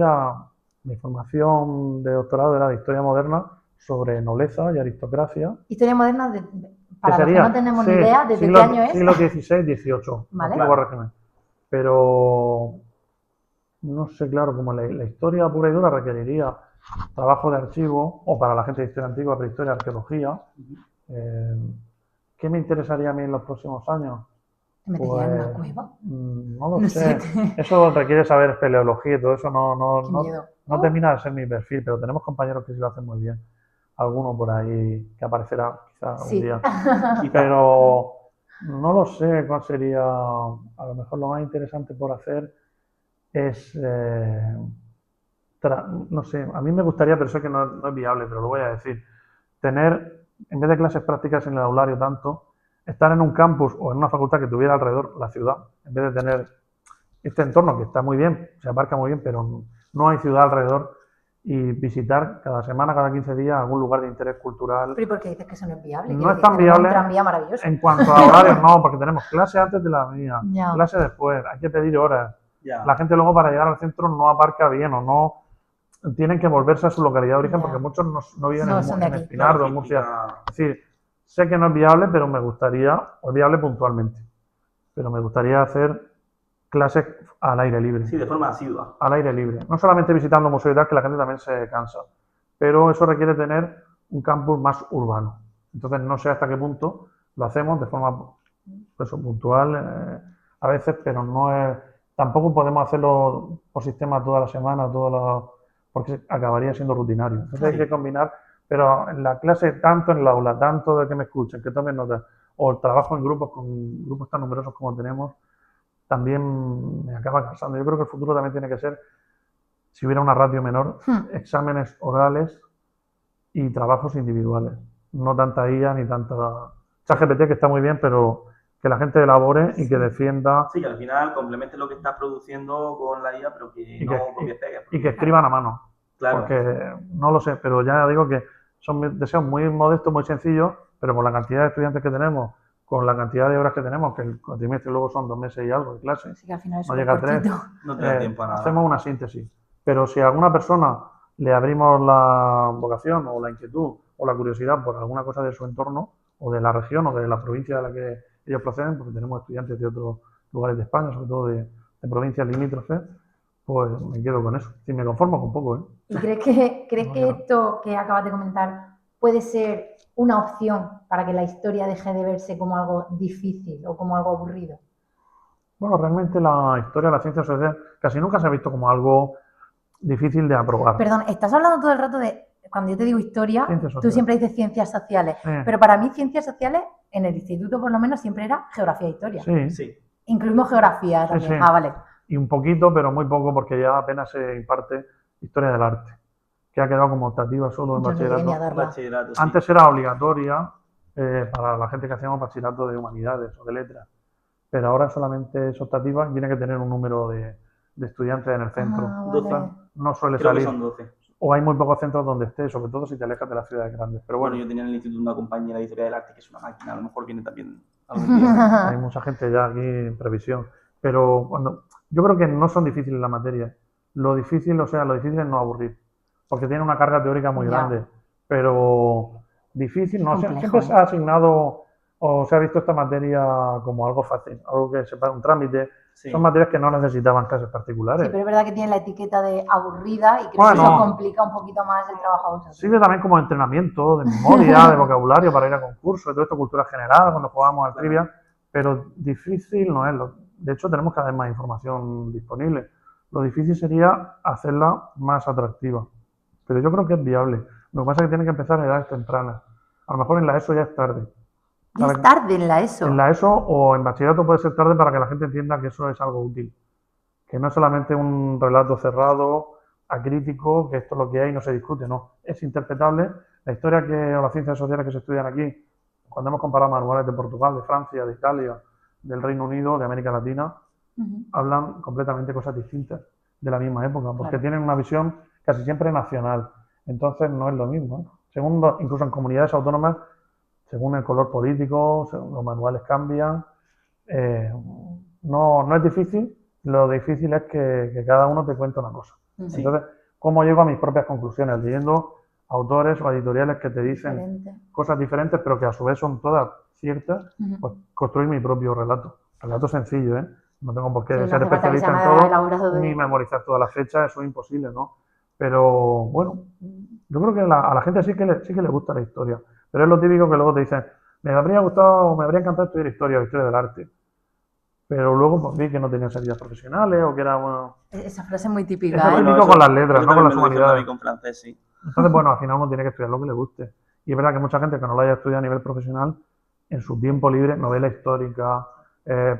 mi formación de doctorado era de historia moderna sobre nobleza y aristocracia. Historia moderna, para los que no tenemos ni idea, ¿desde qué año es? Siglo XVI, XVIII, ¿vale? Pero no sé, claro, como la historia pura y dura requeriría trabajo de archivo, o para la gente de historia antigua, prehistoria, arqueología. ¿Qué me interesaría a mí en los próximos años? ¿Te meterías en una cueva? No lo sé. Eso requiere saber espeleología y todo eso no termina de ser mi perfil, pero tenemos compañeros que sí lo hacen muy bien. Alguno por ahí que aparecerá quizás un día. Pero No lo sé cuál sería, a lo mejor lo más interesante por hacer es, no sé, a mí me gustaría, pero sé que no es viable, pero lo voy a decir, tener, en vez de clases prácticas en el aulario tanto, estar en un campus o en una facultad que tuviera alrededor la ciudad, en vez de tener este entorno que está muy bien, se abarca muy bien, pero no hay ciudad alrededor, y visitar cada semana, cada 15 días algún lugar de interés cultural. ¿Pero y por qué dices que eso no es viable? No es tan viable un tranvía maravilloso. en cuanto a horarios, no, porque tenemos clase antes de la mía, Ya. clase después, hay que pedir horas. Ya. La gente luego para llegar al centro no aparca bien o no tienen que volverse a su localidad de origen Ya. porque muchos no viven No son de en aquí. Espinardo, La en Murcia. logística. Es decir, sé que no es viable, pero me gustaría, o es viable puntualmente, pero me gustaría hacer clases al aire libre. Sí, de forma asidua. Al aire libre. No solamente visitando museos y tal, que la gente también se cansa, pero eso requiere tener un campus más urbano. Entonces no sé hasta qué punto lo hacemos de forma puntual a veces, pero no es, tampoco podemos hacerlo por sistema toda la semana, porque acabaría siendo rutinario. Entonces hay que combinar, pero en la clase, tanto en el aula, tanto de que me escuchen, que tomen notas, o el trabajo en grupos, con grupos tan numerosos como tenemos, también me acaba cansando. Yo creo que el futuro también tiene que ser, si hubiera una ratio menor, exámenes orales y trabajos individuales. No tanta IA ni tanta ChatGPT, que está muy bien, pero que la gente elabore y que defienda. Sí, que al final complemente lo que estás produciendo con la IA, pero que no copies pegues. Y que escriban a mano. Claro. Porque no lo sé, pero ya digo que son deseos muy modestos, muy sencillos, pero con la cantidad de estudiantes que tenemos, con la cantidad de horas que tenemos, que el cuatrimestre luego son 2 meses y algo de clase, Sí, que al final es no llega a 3, no te da tiempo a nada. hacemos una síntesis. Pero si a alguna persona le abrimos la vocación o la inquietud o la curiosidad por alguna cosa de su entorno o de la región o de la provincia de la que ellos proceden, porque tenemos estudiantes de otros lugares de España, sobre todo de provincias limítrofes, pues me quedo con eso. Y me conformo con poco, ¿eh? ¿Y crees que esto que acabas de comentar puede ser una opción para que la historia deje de verse como algo difícil o como algo aburrido? Bueno, realmente la historia de la ciencia social casi nunca se ha visto como algo difícil de aprobar. Perdón, estás hablando todo el rato de, cuando yo te digo historia, tú siempre dices ciencias sociales, pero para mí ciencias sociales, en el instituto por lo menos, siempre era geografía e historia. Sí. Incluimos geografía también. Sí. Ah, vale. Y un poquito, pero muy poco, porque ya apenas se imparte historia del arte, que ha quedado como optativa solo en bachillerato. Sí. Antes era obligatoria para la gente que hacíamos bachillerato de humanidades o de letras, pero ahora solamente es optativa y tiene que tener un número de estudiantes en el centro. Ah, vale. No suele Creo salir. Que son 12. O hay muy pocos centros donde esté, sobre todo si te alejas de las ciudades grandes. Pero bueno, yo tenía en el instituto una compañera de historia del arte que es una máquina, a lo mejor viene también algún día. Hay mucha gente ya aquí en previsión. Pero yo creo que no son difíciles las materias. Lo difícil es no aburrir, porque tiene una carga teórica muy grande. Pero difícil, no siempre se ha asignado o se ha visto esta materia como algo fácil, algo que sepa un trámite. Sí. Son materias que no necesitaban clases particulares. Sí, pero es verdad que tiene la etiqueta de aburrida y creo que eso complica un poquito más el trabajo a vosotros. Sirve también como entrenamiento de memoria, de vocabulario para ir a concursos, de todo esto, cultura general, cuando jugamos al trivia, pero difícil no es. De hecho, tenemos cada vez más información disponible. Lo difícil sería hacerla más atractiva, pero yo creo que es viable. Lo que pasa es que tiene que empezar en edades tempranas. A lo mejor en la ESO ya es tarde. ¿Es tarde en la ESO? En la ESO o en bachillerato puede ser tarde para que la gente entienda que eso es algo útil. Que no es solamente un relato cerrado, acrítico, que esto es lo que hay y no se discute, no. Es interpretable. La historia o las ciencias sociales que se estudian aquí, cuando hemos comparado manuales de Portugal, de Francia, de Italia, del Reino Unido, de América Latina, hablan completamente cosas distintas de la misma época, porque tienen una visión casi siempre nacional. Entonces no es lo mismo. Incluso en comunidades autónomas, según el color político, los manuales cambian. No es difícil, lo difícil es que cada uno te cuente una cosa. Sí. Entonces, ¿cómo llego a mis propias conclusiones? Leyendo autores o editoriales que te dicen cosas diferentes, pero que a su vez son todas ciertas, pues construir mi propio relato. Relato sencillo, ¿eh? No tengo por qué ser especialista en todo, ni memorizar todas las fechas, eso es imposible, ¿no? Pero, bueno, yo creo que a la gente sí que le gusta la historia. Pero es lo típico que luego te dicen, me habría gustado, me habría encantado estudiar historia del arte. Pero luego pues, vi que no tenían salidas profesionales o que era, bueno... Esa frase es muy típica. Eso es típico con las letras, no con las humanidades. Con francés, sí. Entonces, bueno, al final uno tiene que estudiar lo que le guste. Y es verdad que mucha gente que no lo haya estudiado a nivel profesional en su tiempo libre novela histórica,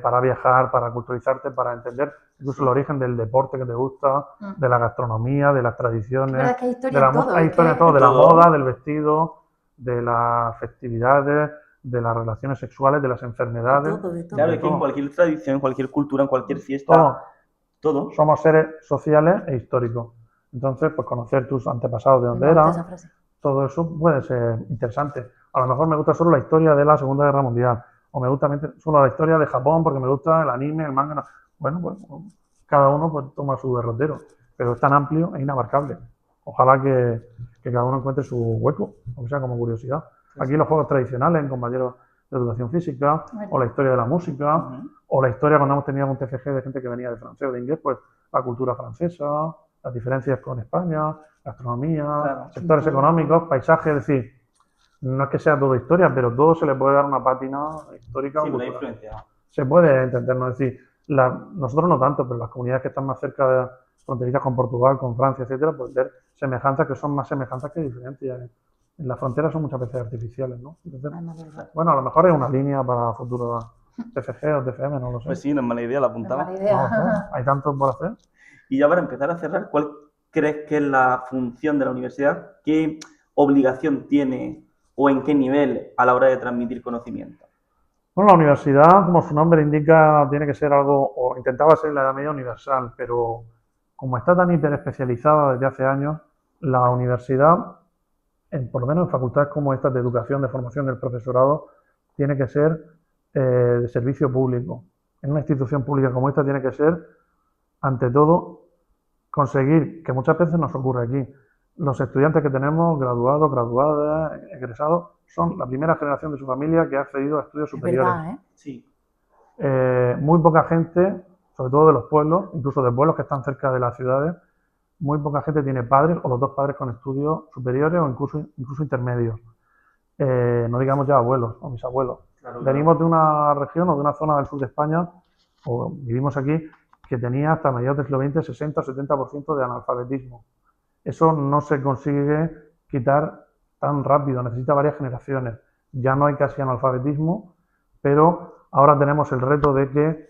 para viajar, para culturizarte, para entender incluso el origen del deporte que te gusta, de la gastronomía, de las tradiciones, que hay historia de la en todo, hay es historia en que- todo, de la todo. moda, del vestido, de las festividades, de las relaciones sexuales, de las enfermedades. de todo. Claro, de es que en todo. cualquier tradición, en cualquier cultura, en cualquier Todo. fiesta, todo. Somos seres sociales e históricos. Entonces, pues conocer tus antepasados de dónde Me gusta eran, esa frase. todo eso puede ser interesante. A lo mejor me gusta solo la historia de la Segunda Guerra Mundial, o me gusta solo la historia de Japón porque me gusta el anime, el manga. Bueno, pues cada uno pues toma su derrotero, pero es tan amplio e inabarcable. Ojalá que cada uno encuentre su hueco, aunque sea como curiosidad. Aquí los juegos tradicionales en compañeros de educación física, o la historia de la música, o la historia cuando hemos tenido un TFG de gente que venía de francés o de inglés, pues la cultura francesa, las diferencias con España, gastronomía, Claro. sectores económicos, paisajes, es decir, no es que sea todo historia, pero todo se le puede dar una pátina histórica Sí, o una cultural. influencia. Se puede entendernos, es decir, nosotros no tanto, pero las comunidades que están más cerca de fronterizas con Portugal, con Francia, etcétera, pues ver semejanzas que son más semejanzas que diferencias. En las fronteras son muchas veces artificiales, ¿no? Entonces, bueno, a lo mejor es una línea para futuros TFG o TFM, no lo sé. Pues sí, no es mala idea, la apuntamos. Mala idea. No lo sé, hay tanto por hacer. Y ya para empezar a cerrar, ¿cuál crees que es la función de la universidad? ¿Qué obligación tiene o en qué nivel a la hora de transmitir conocimiento? Bueno, la universidad, como su nombre indica, tiene que ser algo, o intentaba ser en la Edad Media universal, pero como está tan hiperespecializada desde hace años, la universidad, por lo menos en facultades como estas de educación, de formación del profesorado, tiene que ser de servicio público. En una institución pública como esta tiene que ser, ante todo, conseguir, que muchas veces nos ocurre aquí, los estudiantes que tenemos, graduados, graduadas, egresados, son la primera generación de su familia que ha accedido a estudios superiores. Es verdad, ¿eh? Sí. Muy poca gente, sobre todo de los pueblos, incluso de pueblos que están cerca de las ciudades, muy poca gente tiene padres o los dos padres con estudios superiores o incluso intermedios. No digamos ya abuelos o bisabuelos. Claro, Venimos de una región o de una zona del sur de España, o vivimos aquí, que tenía hasta mediados del siglo XX 60 o 70% de analfabetismo. Eso no se consigue quitar tan rápido, necesita varias generaciones. Ya no hay casi analfabetismo, pero ahora tenemos el reto de que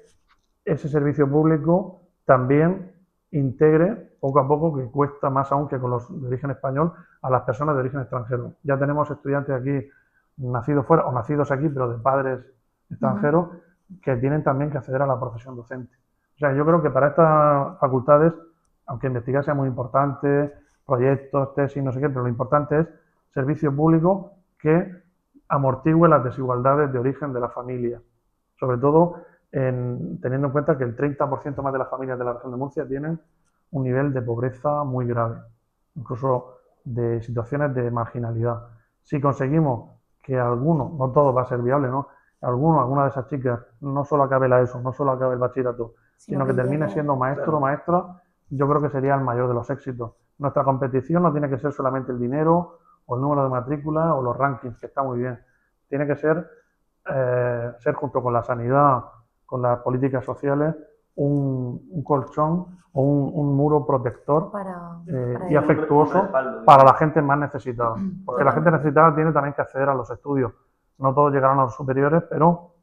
ese servicio público también integre poco a poco, que cuesta más aún que con los de origen español, a las personas de origen extranjero. Ya tenemos estudiantes aquí nacidos fuera o nacidos aquí, pero de padres extranjeros, que tienen también que acceder a la profesión docente. O sea, yo creo que para estas facultades, aunque investigar sea muy importante, proyectos, tesis, no sé qué, pero lo importante es servicio público que amortigüe las desigualdades de origen de la familia. Sobre todo teniendo en cuenta que el 30% más de las familias de la región de Murcia tienen un nivel de pobreza muy grave, incluso de situaciones de marginalidad. Si conseguimos que alguno, no todo va a ser viable, ¿no? Alguna de esas chicas no solo acabe la ESO, no solo acabe el bachillerato, sino que termine siendo maestro o maestra, yo creo que sería el mayor de los éxitos. Nuestra competición no tiene que ser solamente el dinero o el número de matrícula o los rankings, que está muy bien. Tiene que ser junto con la sanidad, con las políticas sociales, un colchón o un muro protector y afectuoso para la gente más necesitada. Porque la gente necesitada tiene también que acceder a los estudios. No todos llegarán a los superiores, pero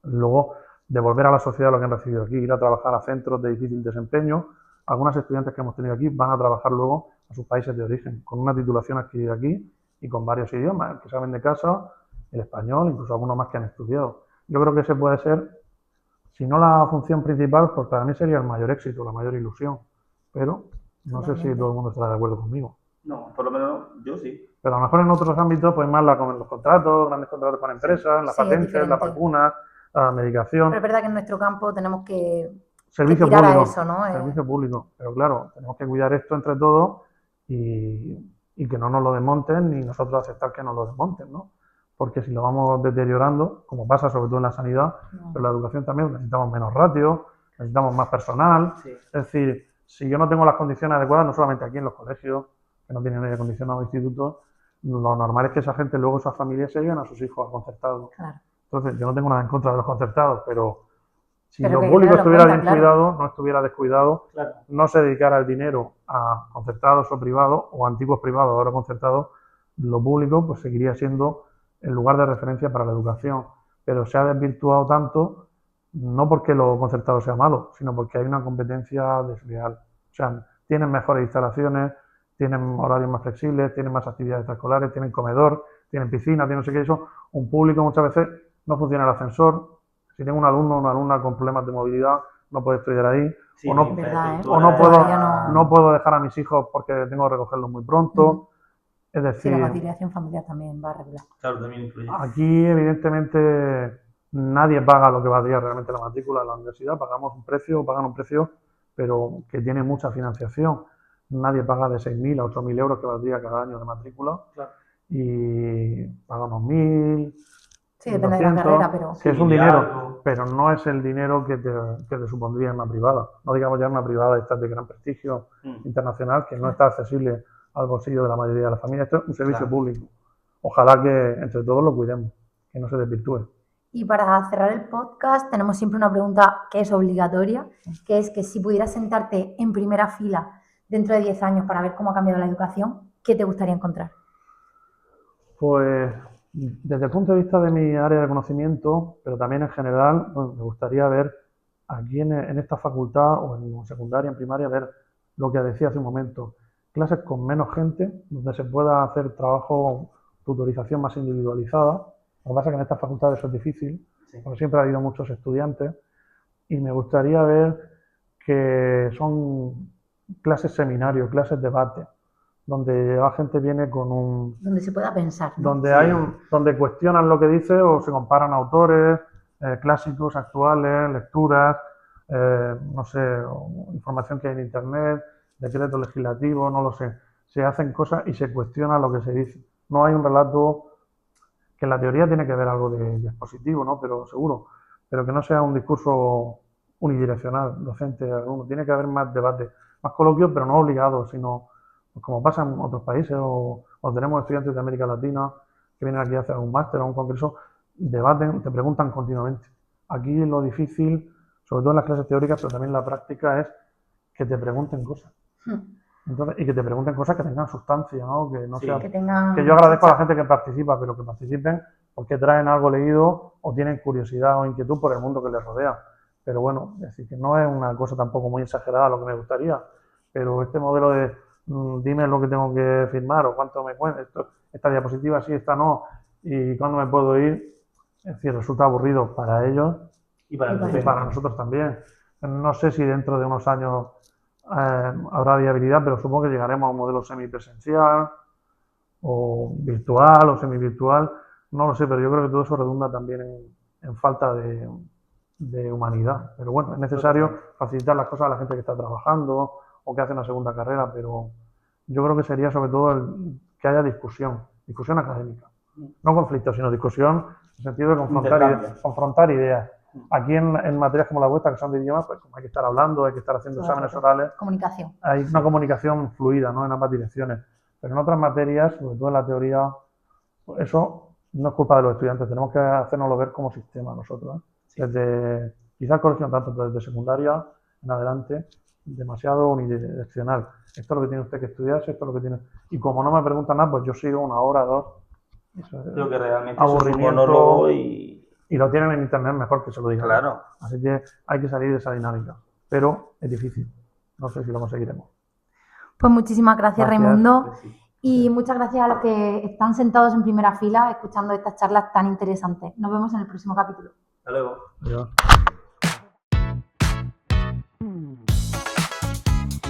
luego devolver a la sociedad lo que han recibido aquí, ir a trabajar a centros de difícil desempeño. Algunos estudiantes que hemos tenido aquí van a trabajar luego a sus países de origen, con una titulación adquirida aquí y con varios idiomas, el que saben de casa, el español, incluso algunos más que han estudiado. Yo creo que ese puede ser, si no la función principal, pues para mí sería el mayor éxito, la mayor ilusión. Pero no sé si todo el mundo estará de acuerdo conmigo. No, por lo menos yo sí. Pero a lo mejor en otros ámbitos, pues más con los contratos, grandes contratos con empresas, las patentes, las vacunas, la medicación. Pero es verdad que en nuestro campo tenemos que servicio tirar público, a eso, ¿no? Servicio público. Pero claro, tenemos que cuidar esto entre todos y que no nos lo desmonten, ni nosotros aceptar que nos lo desmonten, ¿no? Porque si lo vamos deteriorando, como pasa sobre todo en la sanidad, pero en la educación también necesitamos menos ratio, necesitamos más personal. Sí. Es decir, si yo no tengo las condiciones adecuadas, no solamente aquí en los colegios, que no tienen aire acondicionado, institutos, lo normal es que esa gente luego, esas familias, se lleven a sus hijos a concertados. Claro. Entonces, yo no tengo nada en contra de los concertados, pero si lo público estuviera bien cuidado, no estuviera descuidado, no se dedicara el dinero a concertados o privados, o antiguos privados, ahora concertados, lo público pues seguiría siendo el lugar de referencia para la educación, pero se ha desvirtuado tanto, no porque lo concertado sea malo, sino porque hay una competencia desleal. O sea, tienen mejores instalaciones, tienen horarios más flexibles, tienen más actividades extraescolares, tienen comedor, tienen piscina, tienen no sé qué, eso. Un público muchas veces no funciona el ascensor. Si tengo un alumno o una alumna con problemas de movilidad, no puede estudiar ahí. Sí, o no, infraestructura, o no todavía no puedo dejar a mis hijos porque tengo que recogerlos muy pronto. Es Sí, decir, la conciliación familiar también va a regular. Claro, también influye. aquí evidentemente nadie paga lo que valdría realmente la matrícula de la universidad. Pagan un precio, pero que tiene mucha financiación. Nadie paga de 6.000 a 8.000 euros que valdría cada año de matrícula. Claro. Y paga unos 1.000, Sí, depende de la 200, carrera, pero... que es un Sí, dinero, algo. pero no es el dinero que te supondría en una privada. No digamos ya en una privada esta de gran prestigio internacional, que no está accesible al bolsillo de la mayoría de las familias. Esto es un servicio Claro. público. Ojalá que entre todos lo cuidemos, que no se desvirtúe. Y para cerrar el podcast tenemos siempre una pregunta que es obligatoria, que es que si pudieras sentarte en primera fila dentro de 10 años para ver cómo ha cambiado la educación, ¿qué te gustaría encontrar? Pues desde el punto de vista de mi área de conocimiento, pero también en general, bueno, me gustaría ver aquí en esta facultad o en secundaria, en primaria, ver lo que decía hace un momento, clases con menos gente, donde se pueda hacer trabajo, tutorización más individualizada. Lo que pasa es que en estas facultades eso es difícil, porque siempre ha habido muchos estudiantes, y me gustaría ver que son clases seminarios, clases debate, donde la gente viene con un... Donde se pueda pensar, ¿no? donde Sí. donde cuestionan lo que dice o se comparan autores, clásicos, actuales, lecturas, no sé, información que hay en internet, decretos legislativos, no lo sé. Se hacen cosas y se cuestiona lo que se dice. No hay un relato que en la teoría tiene que ver algo de expositivo, ¿no? Pero seguro, pero que no sea un discurso unidireccional, docente, alguno. Tiene que haber más debate, más coloquios, pero no obligados, sino pues como pasa en otros países, o tenemos estudiantes de América Latina que vienen aquí a hacer un máster o un congreso, debaten, te preguntan continuamente. Aquí lo difícil, sobre todo en las clases teóricas, pero también en la práctica, es que te pregunten cosas. Entonces, y que te pregunten cosas que tengan sustancia, ¿no? Que no Sí, sea, Que tengan... que yo agradezco a la gente que participa, pero que participen porque traen algo leído o tienen curiosidad o inquietud por el mundo que les rodea. Pero bueno, es decir, que no es una cosa tampoco muy exagerada lo que me gustaría, pero este modelo de dime lo que tengo que firmar o cuánto me cuesta, esta diapositiva sí, esta no, y cuándo me puedo ir, es decir, resulta aburrido para ellos Y para Y para y para nosotros también. No sé si dentro de unos años habrá viabilidad, pero supongo que llegaremos a un modelo semipresencial o virtual o semivirtual, no lo sé, pero yo creo que todo eso redunda también en falta de humanidad. Pero bueno, es necesario facilitar las cosas a la gente que está trabajando o que hace una segunda carrera, pero yo creo que sería sobre todo que haya discusión académica. No conflicto, sino discusión en el sentido de confrontar ideas. Aquí en materias como la vuestra, que son de idiomas, pues como hay que estar hablando, hay que estar haciendo exámenes orales, Comunicación. hay una comunicación fluida, ¿no? En ambas direcciones. Pero en otras materias, sobre todo en la teoría, pues eso no es culpa de los estudiantes, tenemos que hacernoslo ver como sistema nosotros, ¿eh? Desde, quizás el colegio no tanto, pero desde secundaria en adelante, demasiado unidireccional. Esto es lo que tiene usted que estudiar, esto es lo que tiene... Y como no me preguntan nada, pues yo sigo una hora, dos. Eso es creo que realmente aburrimiento, es un monólogo y lo tienen en internet, mejor que se lo digan. claro. Así que hay que salir de esa dinámica. Pero es difícil. No sé si lo conseguiremos. Pues muchísimas gracias, Gracias. Raimundo. Pues sí. Y muchas gracias a los que están sentados en primera fila escuchando estas charlas tan interesantes. Nos vemos en el próximo capítulo. Hasta luego. Adiós.